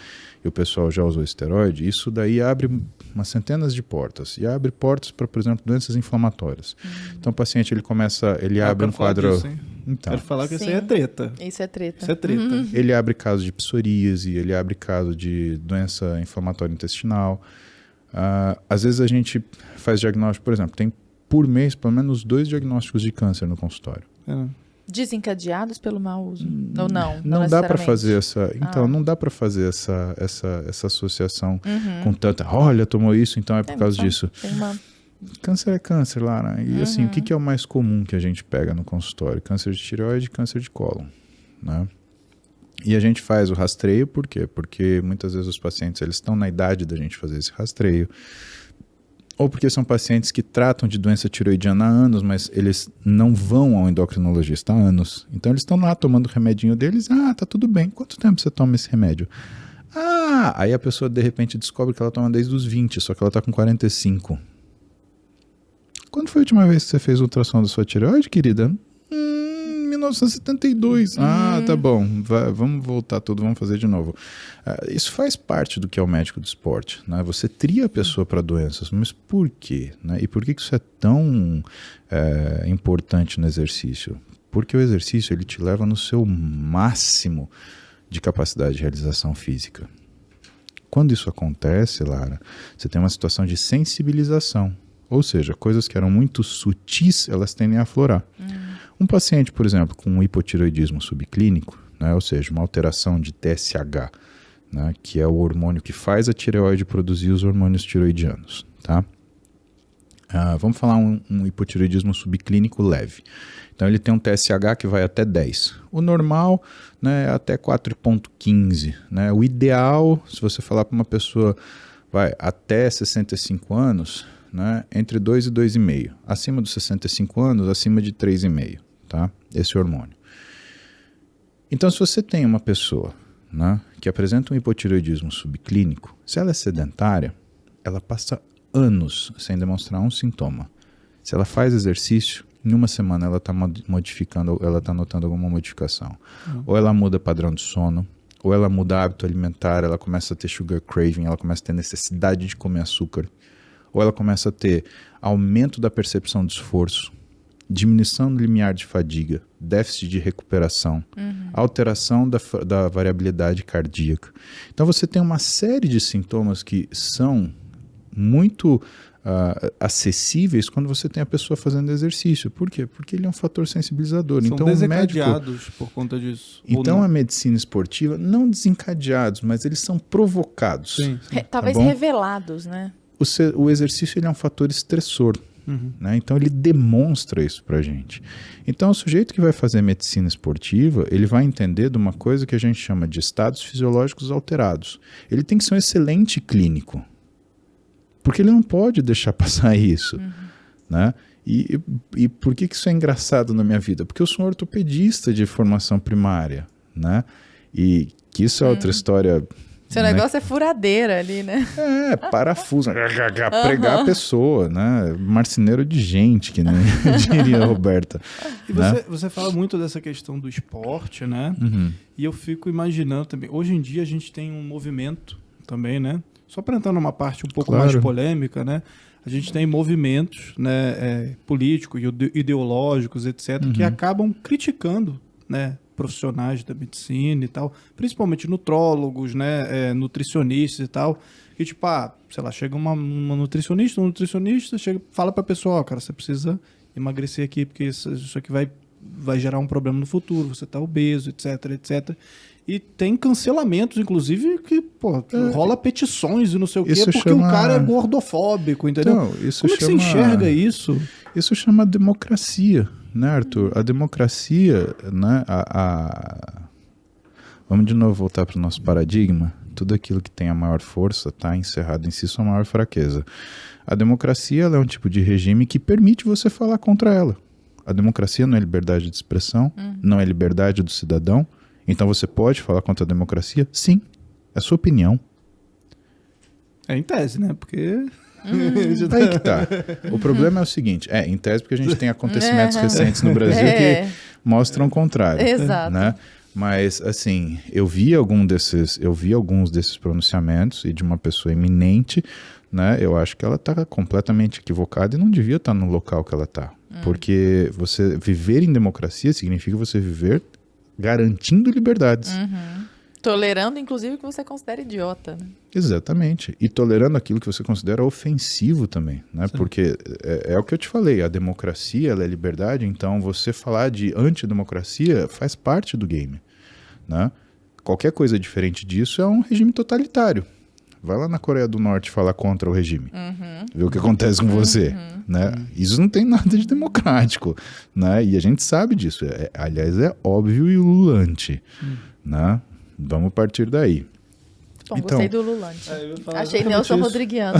e o pessoal já usou esteroide, isso daí abre umas centenas de portas, e abre portas para, por exemplo, doenças inflamatórias. Então o paciente ele abre um quadro... Disso, então, quero falar que Sim. isso aí é treta. Isso é treta. Isso é treta. ele abre caso de psoríase, ele abre caso de doença inflamatória intestinal. Às vezes a gente faz diagnóstico, por exemplo, tem por mês pelo menos 2 diagnósticos de câncer no consultório. Desencadeados pelo mau uso? Ou não? Não dá para necessariamente? fazer essa. Então, não dá para fazer essa associação com tanta. Olha, tomou isso, então é por causa disso. Tem uma... Câncer é câncer, Lara. E assim, o que é o mais comum que a gente pega no consultório? Câncer de tireoide e câncer de cólon, né? E a gente faz o rastreio, por quê? Porque muitas vezes os pacientes eles estão na idade da gente fazer esse rastreio, ou porque são pacientes que tratam de doença tireoidiana há anos, mas eles não vão ao endocrinologista há anos. Então eles estão lá tomando o remedinho deles, tá tudo bem. Quanto tempo você toma esse remédio? Aí a pessoa de repente descobre que ela toma desde os 20, só que ela está com 45. Quando foi a última vez que você fez ultrassom da sua tireoide, querida? 1972. Tá bom. Vamos voltar tudo, vamos fazer de novo. Isso faz parte do que é o médico do esporte, né? Você tria a pessoa para doenças, mas por quê? Né? E por que isso é tão importante no exercício? Porque o exercício ele te leva no seu máximo de capacidade de realização física. Quando isso acontece, Lara, você tem uma situação de sensibilização. Ou seja, coisas que eram muito sutis, elas tendem a aflorar. Um paciente, por exemplo, com um hipotireoidismo subclínico, né, ou seja, uma alteração de TSH, né, que é o hormônio que faz a tireoide produzir os hormônios tireoidianos. Tá? Vamos falar um hipotireoidismo subclínico leve. Então ele tem um TSH que vai até 10. O normal, né, é até 4,15. Né? O ideal, se você falar para uma pessoa vai até 65 anos... Né, entre 2 e 2,5. Acima dos 65 anos, acima de 3,5. Tá? Esse hormônio. Então, se você tem uma pessoa, né, que apresenta um hipotireoidismo subclínico, se ela é sedentária, ela passa anos sem demonstrar um sintoma. Se ela faz exercício, em uma semana ela está modificando, ela está notando alguma modificação. Ou ela muda padrão de sono, ou ela muda hábito alimentar, ela começa a ter sugar craving, ela começa a ter necessidade de comer açúcar. Ou ela começa a ter aumento da percepção de esforço, diminuição do limiar de fadiga, déficit de recuperação, alteração da variabilidade cardíaca. Então você tem uma série de sintomas que são muito acessíveis quando você tem a pessoa fazendo exercício. Por quê? Porque ele é um fator sensibilizador. São então, desencadeados por conta disso. Então a medicina esportiva, não desencadeados, mas eles são provocados. Sim. Talvez revelados, né? O exercício ele é um fator estressor, né? Então ele demonstra isso pra gente. Então o sujeito que vai fazer medicina esportiva, ele vai entender de uma coisa que a gente chama de estados fisiológicos alterados. Ele tem que ser um excelente clínico, porque ele não pode deixar passar isso, né? E por que isso é engraçado na minha vida? Porque eu sou um ortopedista de formação primária, né? E que isso é outra história... Seu negócio é furadeira ali, né? Parafuso, pregar a pessoa, né? Marceneiro de gente, que nem diria a Roberta. E né? você fala muito dessa questão do esporte, né? E eu fico imaginando também, hoje em dia a gente tem um movimento também, né? Só para entrar numa parte um pouco mais polêmica, né? A gente tem movimentos, né, políticos, ideológicos, etc., que acabam criticando, né, profissionais da medicina e tal, principalmente nutrólogos, né, nutricionistas e tal, que tipo, sei lá, chega uma nutricionista, um nutricionista, fala pra pessoa, ó, cara, você precisa emagrecer aqui, porque isso aqui vai gerar um problema no futuro, você tá obeso, etc, etc. E tem cancelamentos, inclusive, que, rola petições e não sei o quê, porque o cara é gordofóbico, entendeu? Então, Como é que você enxerga isso? Isso chama democracia, né, Arthur? A democracia, né, Vamos de novo voltar para o nosso paradigma. Tudo aquilo que tem a maior força está encerrado em si sua maior fraqueza. A democracia ela é um tipo de regime que permite você falar contra ela. A democracia não é liberdade de expressão, não é liberdade do cidadão. Então você pode falar contra a democracia? Sim, é a sua opinião. É em tese, né? Porque... Aí que tá. O problema é o seguinte, em tese porque a gente tem acontecimentos recentes no Brasil que mostram o contrário. Exato. Né? Mas, assim, eu vi alguns desses pronunciamentos e de uma pessoa eminente, né? Eu acho que ela está completamente equivocada e não devia estar no local que ela está. Porque você viver em democracia significa você viver garantindo liberdades. Tolerando, inclusive, o que você considera idiota. Né? Exatamente. E tolerando aquilo que você considera ofensivo também, né? Porque é o que eu te falei, a democracia, ela é liberdade, então você falar de antidemocracia faz parte do game, né? Qualquer coisa diferente disso é um regime totalitário. Vai lá na Coreia do Norte falar contra o regime. Vê o que acontece com você. Né? Isso não tem nada de democrático. Né? E a gente sabe disso. Aliás, é óbvio e ululante. Né? Vamos partir daí. Bom, Então, gostei do ululante. Achei Nelson Rodriguiano.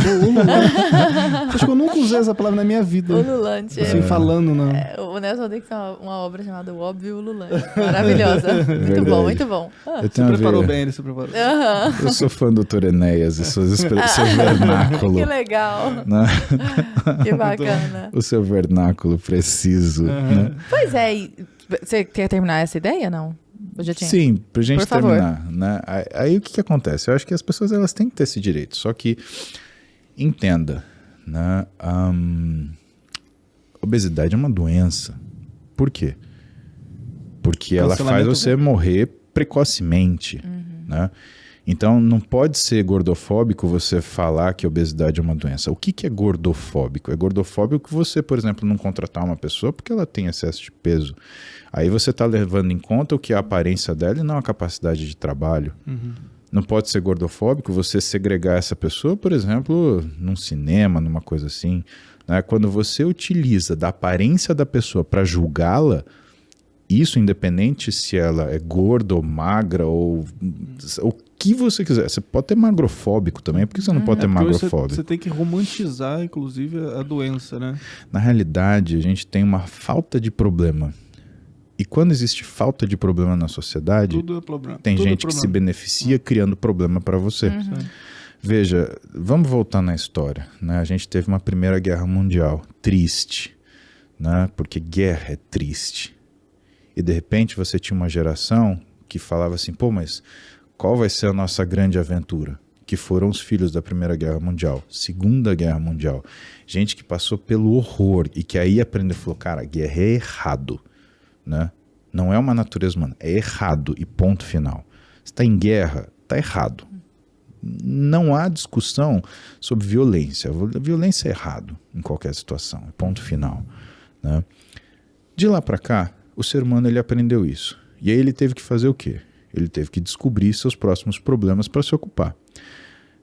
Acho que eu nunca usei essa palavra na minha vida. Ululante. Assim, falando, né? O Nelson Rodrigues tem uma obra chamada O Óbvio e o Ululante. Maravilhosa. Muito bom, muito bom. Você preparou bem, ele se preparou. Eu sou fã do Dr. Enéas e seu vernáculo. Que legal. Né? Que bacana. O seu vernáculo preciso. Né? Pois é, você quer terminar essa ideia, não? Eu já tinha. Sim, pra gente Por favor. terminar, né? Aí o que acontece? Eu acho que as pessoas elas têm que ter esse direito, só que entenda, né? Obesidade é uma doença. Por quê? Porque ela faz você morrer precocemente, né? Então não pode ser gordofóbico você falar que a obesidade é uma doença. O que é gordofóbico? É gordofóbico que você, por exemplo, não contratar uma pessoa porque ela tem excesso de peso. Aí você está levando em conta o que é a aparência dela e não a capacidade de trabalho. Não pode ser gordofóbico você segregar essa pessoa, por exemplo, num cinema, numa coisa assim. Né? Quando você utiliza da aparência da pessoa para julgá-la, isso independente se ela é gorda ou magra ou o que você quiser. Você pode ter magrofóbico também, por que você não pode ter magrofóbico? Você tem que romantizar, inclusive, a doença, né? Na realidade, a gente tem uma falta de problema. E quando existe falta de problema na sociedade, Tudo é problema. tem Tudo gente é que se problema. beneficia criando problema para você. Veja, vamos voltar na história. Né? A gente teve uma Primeira Guerra Mundial triste, né? Porque guerra é triste. E de repente você tinha uma geração que falava assim, pô, mas qual vai ser a nossa grande aventura? Que foram os filhos da Primeira Guerra Mundial, Segunda Guerra Mundial. Gente que passou pelo horror e que aí aprendeu e falou, cara, guerra é errado. Né? Não é uma natureza humana, é errado e ponto final. Se está em guerra, está errado. Não há discussão sobre violência. A violência é errado em qualquer situação, é ponto final. Né? De lá para cá, o ser humano ele aprendeu isso. E aí ele teve que fazer o quê? Ele teve que descobrir seus próximos problemas para se ocupar.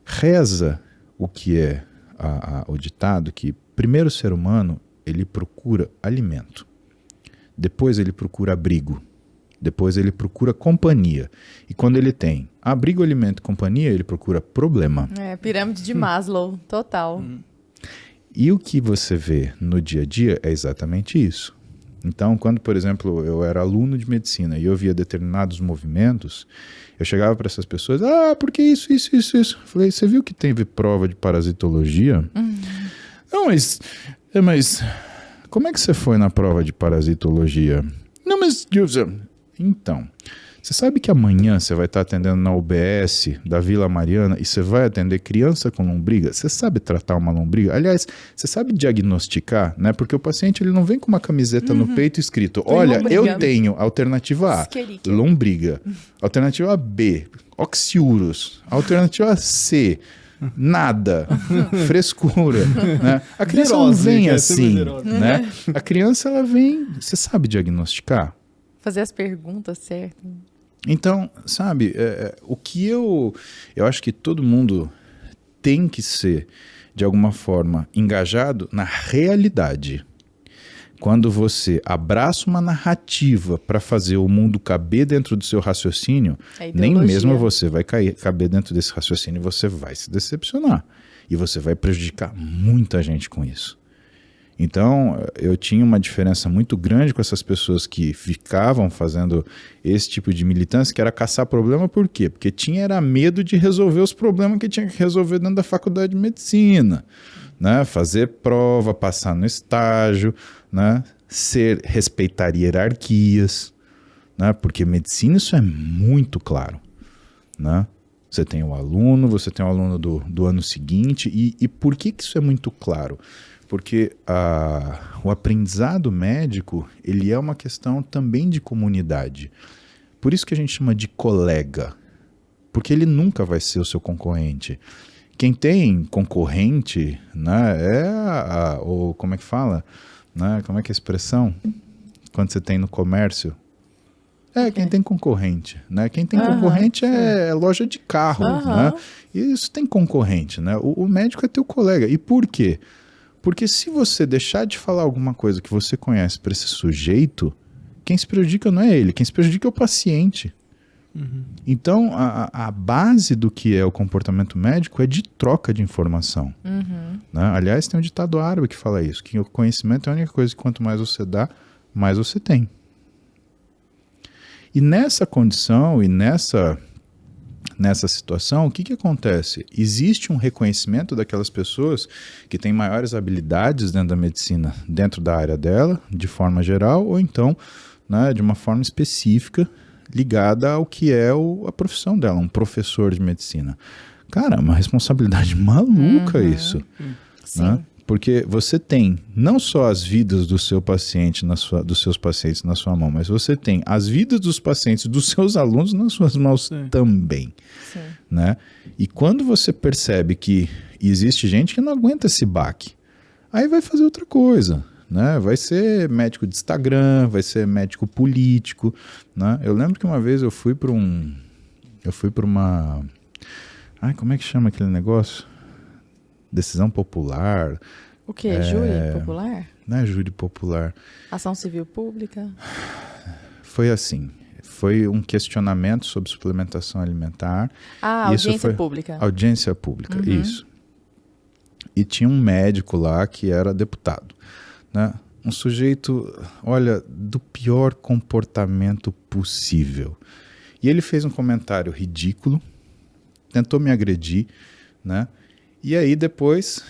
Reza o que é o ditado que primeiro o ser humano ele procura alimento. Depois ele procura abrigo. Depois ele procura companhia. E quando ele tem abrigo, alimento e companhia, ele procura problema. Pirâmide de Maslow, total. E o que você vê no dia a dia é exatamente isso. Então, quando, por exemplo, eu era aluno de medicina e eu via determinados movimentos, eu chegava para essas pessoas, porque isso. Eu falei, você viu que teve prova de parasitologia? Não, mas como é que você foi na prova de parasitologia? Não, mas... Então, você sabe que amanhã você vai estar atendendo na UBS da Vila Mariana e você vai atender criança com lombriga? Você sabe tratar uma lombriga? Aliás, você sabe diagnosticar, né? Porque o paciente ele não vem com uma camiseta no peito escrito, olha, lombriga. Eu tenho alternativa A, lombriga. Alternativa B, oxiurus. Alternativa C, nada, frescura, né? A criança não vem assim, né? A criança ela vem, você sabe diagnosticar? Fazer as perguntas certas. Então, sabe, o que eu acho que todo mundo tem que ser, de alguma forma, engajado na realidade. Quando você abraça uma narrativa para fazer o mundo caber dentro do seu raciocínio, nem mesmo você vai caber dentro desse raciocínio e você vai se decepcionar. E você vai prejudicar muita gente com isso. Então, eu tinha uma diferença muito grande com essas pessoas que ficavam fazendo esse tipo de militância, que era caçar problema, por quê? Porque era medo de resolver os problemas que tinha que resolver dentro da faculdade de medicina, né? Fazer prova, passar no estágio, né? respeitar hierarquias, né? Porque medicina isso é muito claro, né? Você tem o aluno, você tem o aluno do ano seguinte, e por que isso é muito claro? Porque o aprendizado médico, ele é uma questão também de comunidade. Por isso que a gente chama de colega, porque ele nunca vai ser o seu concorrente. Quem tem concorrente, né, como é que fala? Né, como é que é a expressão? Quando você tem no comércio? Quem tem concorrente, né? Quem tem concorrente é loja de carro, né? E isso tem concorrente, né? O médico é teu colega. E por quê? Porque se você deixar de falar alguma coisa que você conhece para esse sujeito, quem se prejudica não é ele, quem se prejudica é o paciente. Então, a base do que é o comportamento médico é de troca de informação. Né? Aliás, tem um ditado árabe que fala isso, que o conhecimento é a única coisa que quanto mais você dá, mais você tem. E nessa condição e nessa situação, o que acontece? Existe um reconhecimento daquelas pessoas que têm maiores habilidades dentro da medicina, dentro da área dela, de forma geral, ou então, né, de uma forma específica, ligada ao que é a profissão dela, um professor de medicina. Cara, é uma responsabilidade maluca isso. Sim. Né? Porque você tem não só as vidas do seu paciente, dos seus pacientes na sua mão, mas você tem as vidas dos pacientes dos seus alunos nas suas mãos também. Sim. Né? E quando você percebe que existe gente que não aguenta esse baque, aí vai fazer outra coisa. Né? Vai ser médico de Instagram, vai ser médico político. Né? Eu lembro que uma vez eu fui para uma... como é que chama aquele negócio? Decisão popular. O quê? Júri popular? Não é júri popular. Ação civil pública? Foi assim. Foi um questionamento sobre suplementação alimentar. Audiência pública. Audiência pública, isso. E tinha um médico lá que era deputado. Né? Um sujeito, olha, do pior comportamento possível. E ele fez um comentário ridículo, tentou me agredir, né? E aí depois,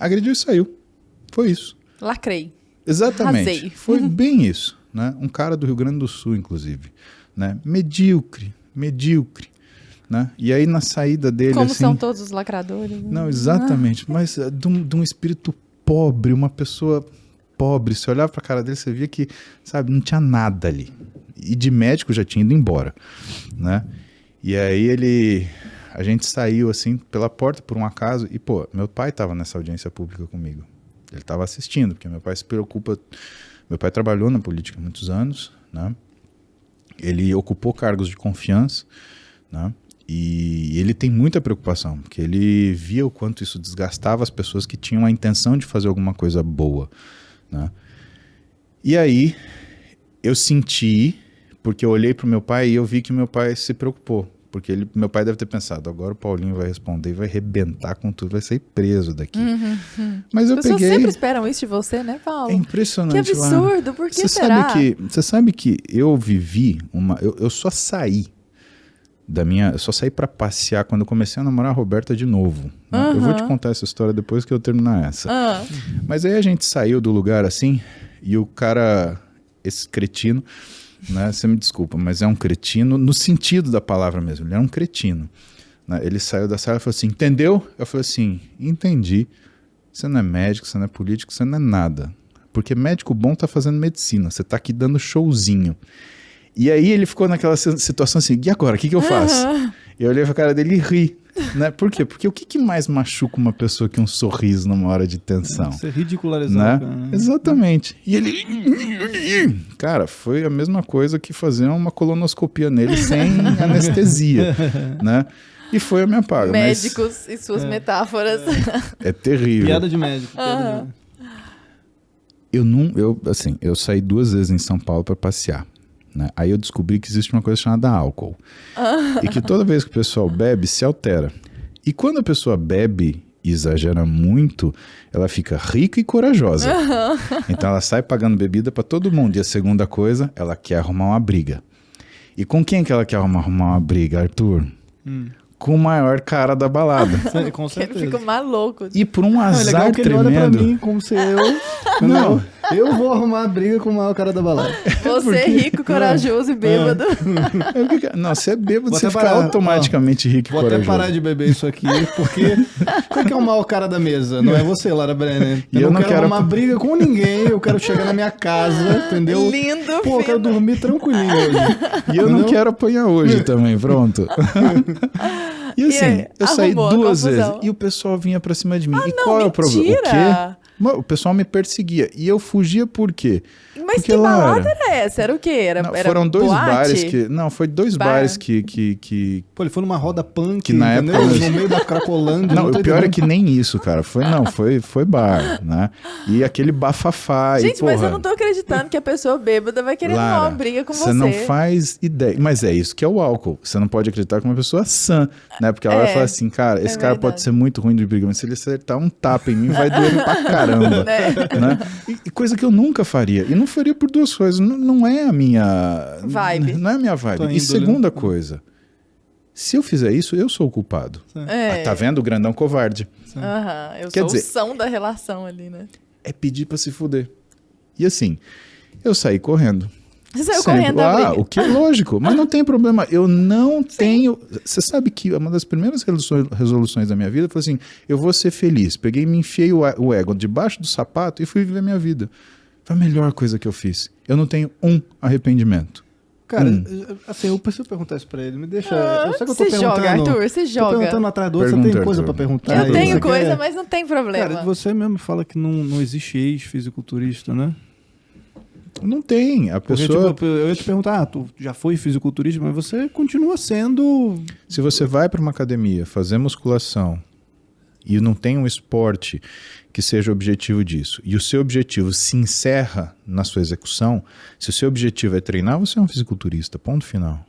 agrediu e saiu. Foi isso. Lacrei. Exatamente. Arrasei. Foi bem isso. Né? Um cara do Rio Grande do Sul, inclusive. Né? Medíocre. Né? E aí na saída dele, como são todos os lacradores. Não, exatamente. Mas de um espírito pobre, uma pessoa pobre. Se olhava pra cara dele, você via que, sabe, não tinha nada ali. E de médico já tinha ido embora. Né? E aí a gente saiu assim pela porta por um acaso e, meu pai estava nessa audiência pública comigo. Ele estava assistindo, porque meu pai se preocupa. Meu pai trabalhou na política há muitos anos, né? Ele ocupou cargos de confiança, né? E ele tem muita preocupação, porque ele via o quanto isso desgastava as pessoas que tinham a intenção de fazer alguma coisa boa, né? E aí eu senti, porque eu olhei para o meu pai e eu vi que meu pai se preocupou. Porque meu pai deve ter pensado, agora o Paulinho vai responder, vai arrebentar com tudo, vai sair preso daqui. Mas eu As pessoas peguei... sempre esperam isso de você, né, Paulo? É impressionante. Que absurdo, por que será? Você sabe que eu vivi eu só saí eu só saí pra passear quando eu comecei a namorar a Roberta de novo. Né? Eu vou te contar essa história depois que eu terminar essa. Mas aí a gente saiu do lugar assim, e o cara, esse cretino... Né? Você me desculpa, mas é um cretino no sentido da palavra mesmo. Ele é um cretino. Né? Ele saiu da sala e falou assim, entendeu? Eu falei assim, entendi. Você não é médico, você não é político, você não é nada. Porque médico bom tá fazendo medicina. Você tá aqui dando showzinho. E aí ele ficou naquela situação assim, e agora? O que eu faço? Eu olhei pra cara dele e ri. Né? Por quê? Porque o que mais machuca uma pessoa que um sorriso numa hora de tensão? Você ridicularizar. Né? Exatamente. E ele... Cara, foi a mesma coisa que fazer uma colonoscopia nele sem anestesia. Né? E foi a minha paga. Médicos e suas metáforas. É terrível. Piada de médico. Eu saí 2 vezes em São Paulo para passear. Né? Aí eu descobri que existe uma coisa chamada álcool. E que toda vez que o pessoal bebe, se altera. E quando a pessoa bebe e exagera muito, ela fica rica e corajosa. Então ela sai pagando bebida para todo mundo. E a segunda coisa, ela quer arrumar uma briga. E com quem que ela quer arrumar uma briga, Arthur? Com o maior cara da balada. Com certeza. Ele fica maluco. E por um azar legal que ele olha tremendo... pra mim como se eu... Não, Eu vou arrumar briga com o maior cara da balada. Você é rico, corajoso e bêbado. Não, você é bêbado, Vou você até fica parar- automaticamente rico e Vou até corajoso. parar de beber isso aqui, porque qual que é o maior cara da mesa? Não é você, Lara Brenner. E Eu não quero arrumar briga com ninguém, eu quero chegar na minha casa, entendeu? Lindo, Pô, eu quero fino. dormir tranquilinho hoje. E eu não Entendeu? quero apanhar hoje também, pronto. E assim, aí, eu saí arrumou a 2 confusão. vezes e o pessoal vinha pra cima de mim. E não, qual é o problema? O mentira! quê? O pessoal me perseguia. E eu fugia por quê? Mas Porque, que balada Lara, era essa? Era o quê? Era, não, era foram 2 boate? bares que... Não, foi 2 Bar. bares que... Pô, ele foi numa roda punk, Que na entendeu? época- No meio da Cracolândia. Não, tô o pior é entendendo. que nem isso, cara. Foi bar, né? E aquele bafafá. Gente, e, porra, mas eu não tô acreditando que a pessoa bêbada vai querer arrumar uma briga com você. não faz ideia. Mas é isso que é o álcool. Você não pode acreditar que uma pessoa sã, né? Porque ela vai falar assim, cara, esse cara verdade. pode ser muito ruim de briga, mas se ele acertar um tapa em mim, vai doer pra caramba. Né? E coisa que eu nunca faria. E não faria por 2 coisas. Não é a minha... Vibe. Não é a minha vibe. Tua E índole. segunda coisa, se eu fizer isso, eu sou o culpado. É. Ah, tá vendo o grandão covarde? Aham, eu Quer sou dizer- o são da relação ali, né? É pedir pra se fuder. E assim, eu saí correndo. Você saiu Sempre. correndo da briga. O que é lógico, mas não tem problema. Eu não tenho. Você sabe que uma das primeiras resoluções da minha vida foi assim: eu vou ser feliz. Peguei, me enfiei o ego debaixo do sapato e fui viver minha vida. Foi a melhor coisa que eu fiz. Eu não tenho um arrependimento. Cara, assim, eu preciso perguntar isso pra ele. Me deixa. Eu sei que eu tô Você perguntando. joga, Arthur, você Tô joga. perguntando atrás do outro, você Pergunta, tem coisa Arthur. pra perguntar? Eu aí? tenho Você coisa, quer- mas não tem problema. Cara, você mesmo fala que não existe ex-fisiculturista, né? Não tem. A Porque, pessoa. tipo, eu ia te perguntar, tu já foi fisiculturista, mas você continua sendo... Se você vai para uma academia fazer musculação e não tem um esporte que seja o objetivo disso, e o seu objetivo se encerra na sua execução, se o seu objetivo é treinar, você é um fisiculturista, ponto final.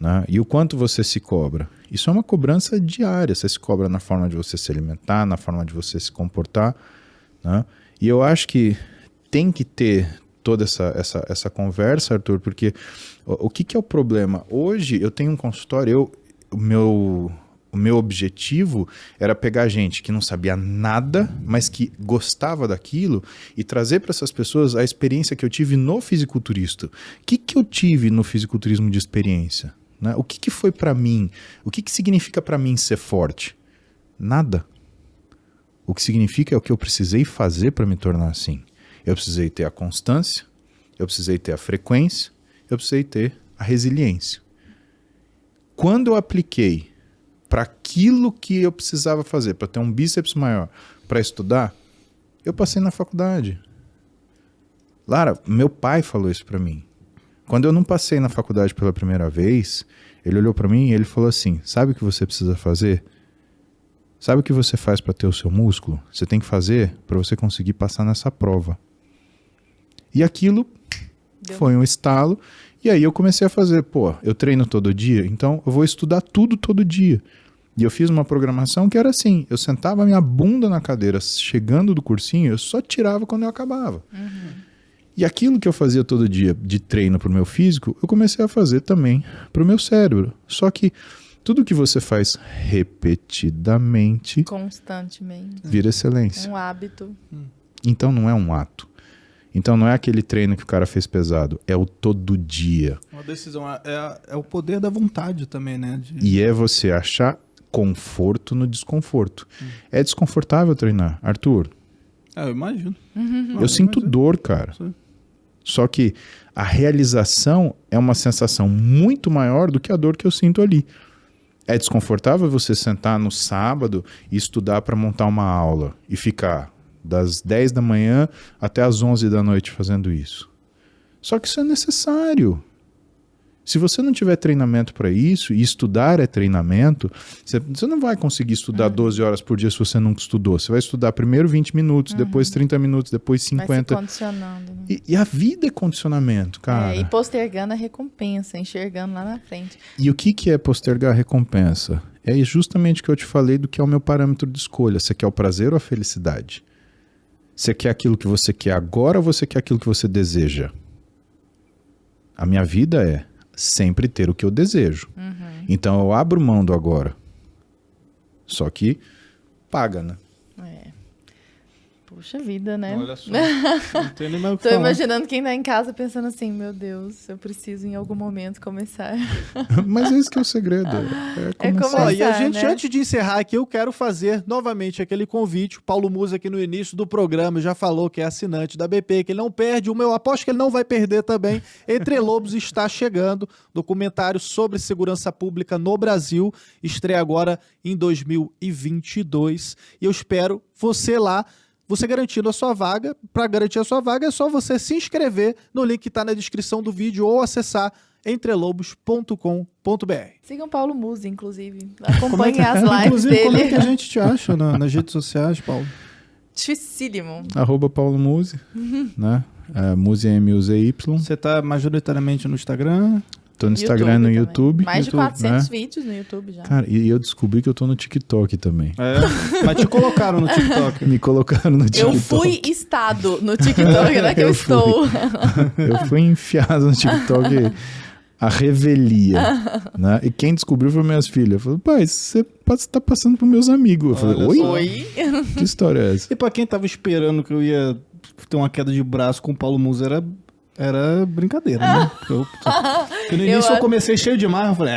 Né? E o quanto você se cobra? Isso é uma cobrança diária, você se cobra na forma de você se alimentar, na forma de você se comportar. Né? E eu acho que tem que ter toda essa conversa, Arthur, porque o que é o problema? Hoje eu tenho um consultório, o meu objetivo era pegar gente que não sabia nada, mas que gostava daquilo e trazer para essas pessoas a experiência que eu tive no fisiculturista. O que eu tive no fisiculturismo de experiência? Né? O que foi para mim? O que significa para mim ser forte? Nada. O que significa é o que eu precisei fazer para me tornar assim. Eu precisei ter a constância, eu precisei ter a frequência, eu precisei ter a resiliência. Quando eu apliquei para aquilo que eu precisava fazer, para ter um bíceps maior, para estudar, eu passei na faculdade. Lara, meu pai falou isso para mim. Quando eu não passei na faculdade pela primeira vez, ele olhou para mim e ele falou assim, sabe o que você precisa fazer? Sabe o que você faz para ter o seu músculo? Você tem que fazer para você conseguir passar nessa prova. E aquilo foi um estalo. E aí eu comecei a fazer, eu treino todo dia, então eu vou estudar tudo todo dia. E eu fiz uma programação que era assim, eu sentava minha bunda na cadeira, chegando do cursinho, eu só tirava quando eu acabava. E aquilo que eu fazia todo dia de treino para o meu físico, eu comecei a fazer também para o meu cérebro. Só que tudo que você faz repetidamente Constantemente. vira excelência. Um hábito. Então não é um ato. Então não é aquele treino que o cara fez pesado, é o todo dia. Uma decisão, é o poder da vontade também, né? E é você achar conforto no desconforto. É desconfortável treinar. Arthur, Eu imagino. eu sinto dor, cara. Sim. Só que a realização é uma sensação muito maior do que a dor que eu sinto ali. É desconfortável você sentar no sábado e estudar para montar uma aula e ficar das 10 da manhã até as 11 da noite fazendo isso. Só que isso é necessário. Se você não tiver treinamento para isso, e estudar é treinamento, você não vai conseguir estudar 12 horas por dia se você nunca estudou. Você vai estudar primeiro 20 minutos, depois 30 minutos, depois 50. Vai se condicionando. Né? E a vida é condicionamento, cara. E postergando a recompensa, enxergando lá na frente. E o que é postergar a recompensa? É justamente o que eu te falei do que é o meu parâmetro de escolha. Você quer o prazer ou a felicidade? Você quer aquilo que você quer agora ou você quer aquilo que você deseja? A minha vida é sempre ter o que eu desejo. Então eu abro mão do agora. Só que paga, né? Puxa vida, né? Olha só. Não tem nem mais o que Tô falar. imaginando quem tá em casa pensando assim, meu Deus, eu preciso em algum momento começar. Mas esse que é o segredo. É começar. Ó, e a gente, né? antes de encerrar aqui, eu quero fazer novamente aquele convite. O Paulo Musi aqui no início do programa já falou que é assinante da BP, que ele não perde. Eu aposto que ele não vai perder também. Entre Lobos está chegando. Documentário sobre segurança pública no Brasil. Estreia agora em 2022. E eu espero você lá. Você garantindo a sua vaga. Para garantir a sua vaga é só você se inscrever no link que está na descrição do vídeo ou acessar entrelobos.com.br. Sigam Paulo Musi, inclusive. Acompanhem as lives Inclusive, dele. como é que a gente te acha nas redes sociais, Paulo? Dificílimo. @Paulo Musi, né? Musi é M-U-Z-Y. Você tá majoritariamente no Instagram? Tô no Instagram e no também. YouTube. Mais de YouTube, 400 né? vídeos no YouTube já. Cara, e eu descobri que eu tô no TikTok também. Mas te colocaram no TikTok. Me colocaram no TikTok. Eu fui estado no TikTok, né? Que eu Eu fui. estou. Eu fui enfiado no TikTok a revelia, né? E quem descobriu foi minhas filhas. Eu falei, pai, você tá passando pros meus amigos. Eu falei, Olha oi? só. Oi. Que história é essa? E pra quem tava esperando que eu ia ter uma queda de braço com o Paulo Musi, era brincadeira, né? Porque no início eu comecei cheio demais, eu falei,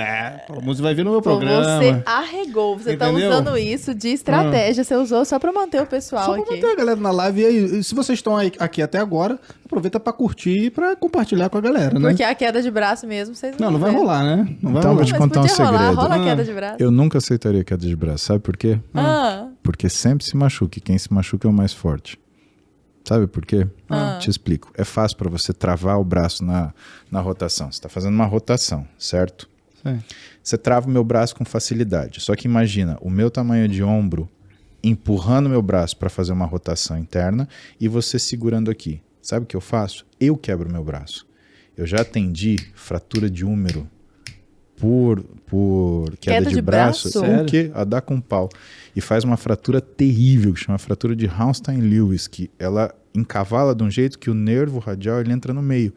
Paulo Musi vai vir no meu Pô, programa. você arregou. Você tá Entendeu? usando isso de estratégia. Você usou só pra manter o pessoal Só pra aqui. manter a galera na live. E aí, se vocês estão aqui até agora, aproveita pra curtir e pra compartilhar com a galera, né? Porque a queda de braço mesmo, vocês Não vai ver. rolar, né? Não vai Então, rolar. vou te Mas contar um podia rolar. segredo. Rola a queda de braço. Eu nunca aceitaria queda de braço. Sabe por quê? Porque sempre se machuca. E quem se machuca é o mais forte. Sabe por quê? Te explico. É fácil para você travar o braço na rotação. Você está fazendo uma rotação, certo? Sim. Você trava o meu braço com facilidade. Só que imagina, o meu tamanho de ombro empurrando meu braço para fazer uma rotação interna e você segurando aqui. Sabe o que eu faço? Eu quebro meu braço. Eu já atendi fratura de húmero por queda de braço. Sério? O quê? A dar com pau. E faz uma fratura terrível, que chama fratura de Raunstein-Lewis, que ela encavala de um jeito que o nervo radial ele entra no meio.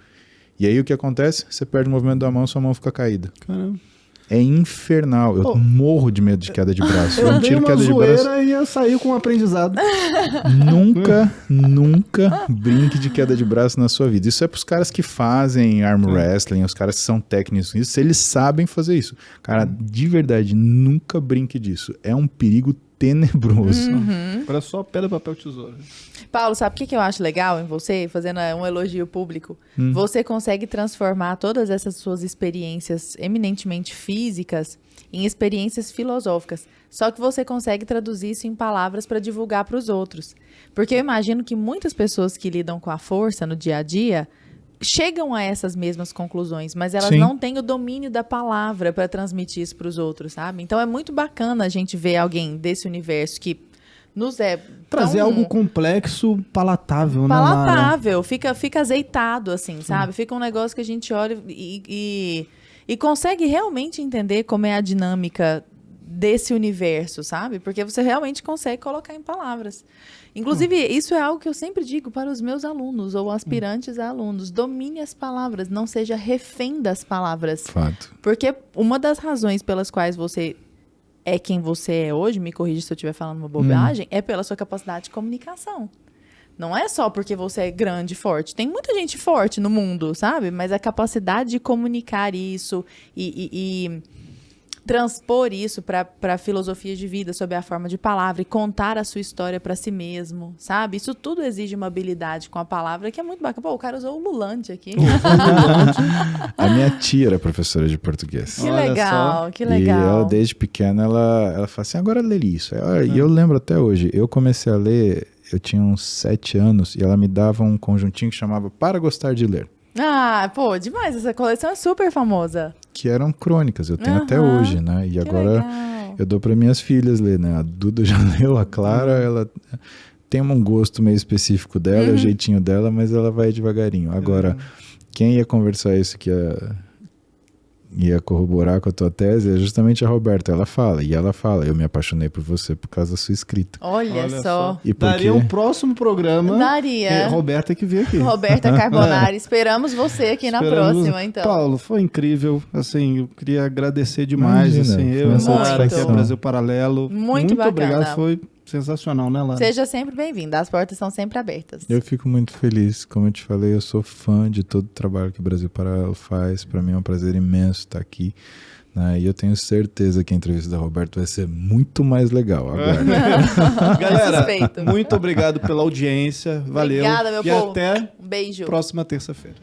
E aí o que acontece? Você perde o movimento da mão, sua mão fica caída. Caramba. É infernal. Eu morro de medo de queda de braço. Eu não dei tiro uma queda de braço. zoeira e eu saí com um aprendizado. Nunca brinque de queda de braço na sua vida. Isso é pros caras que fazem arm wrestling, os caras que são técnicos nisso, eles sabem fazer isso. Cara, de verdade, nunca brinque disso. É um perigo tenebroso. Agora só pedra, papel, tesoura. Paulo, sabe o que eu acho legal em você? Fazendo um elogio público. Você consegue transformar todas essas suas experiências eminentemente físicas em experiências filosóficas. Só que você consegue traduzir isso em palavras para divulgar para os outros. Porque eu imagino que muitas pessoas que lidam com a força no dia a dia chegam a essas mesmas conclusões, mas elas Sim. não têm o domínio da palavra para transmitir isso para os outros, sabe? Então é muito bacana a gente ver alguém desse universo que nos é Trazer tão algo complexo, palatável, né, Mara? palatável, fica azeitado, assim, sabe? Fica um negócio que a gente olha e consegue realmente entender como é a dinâmica desse universo, sabe? Porque você realmente consegue colocar em palavras. Inclusive, isso é algo que eu sempre digo para os meus alunos ou aspirantes a alunos. Domine as palavras, não seja refém das palavras. Fato. Porque uma das razões pelas quais você é quem você é hoje, me corrija se eu estiver falando uma bobagem, é pela sua capacidade de comunicação. Não é só porque você é grande e forte. Tem muita gente forte no mundo, sabe? Mas a capacidade de comunicar isso e transpor isso para filosofia de vida sob a forma de palavra e contar a sua história para si mesmo, sabe? Isso tudo exige uma habilidade com a palavra que é muito bacana. Pô, o cara usou o Lulante aqui. A minha tia era professora de português. Que Olha legal, só. que legal. E ela, desde pequena, ela fala assim, agora lê isso. E eu lembro até hoje, eu comecei a ler, eu tinha uns 7 anos, e ela me dava um conjuntinho que chamava Para Gostar de Ler. Ah, pô, demais. Essa coleção é super famosa. Que eram crônicas, eu tenho até hoje, né? E Que agora legal. eu dou para minhas filhas ler, né? A Duda já leu, a Clara, ela tem um gosto meio específico dela, o jeitinho dela, mas ela vai devagarinho. Agora, quem ia conversar isso que ia corroborar com a tua tese é justamente a Roberta. Ela fala, eu me apaixonei por você por causa da sua escrita. Olha só. E por Daria quê? um próximo programa. Daria. Roberta que veio aqui. Roberta Carbonari, esperamos você aqui na Esperamos. próxima, então. Paulo, foi incrível. Assim, eu queria agradecer demais. Imagina, Assim, foi eu uma e a Mara, que é o satisfação. Brasil Paralelo. Muito bacana. obrigado. Foi Sensacional, né, Lara? Seja sempre bem-vinda, as portas são sempre abertas. Eu fico muito feliz, como eu te falei, eu sou fã de todo o trabalho que o Brasil Paralelo faz, para mim é um prazer imenso estar aqui, né? E eu tenho certeza que a entrevista da Roberta vai ser muito mais legal agora. Galera, muito obrigado pela audiência, valeu. Obrigada, meu e povo. até Um beijo. próxima terça-feira.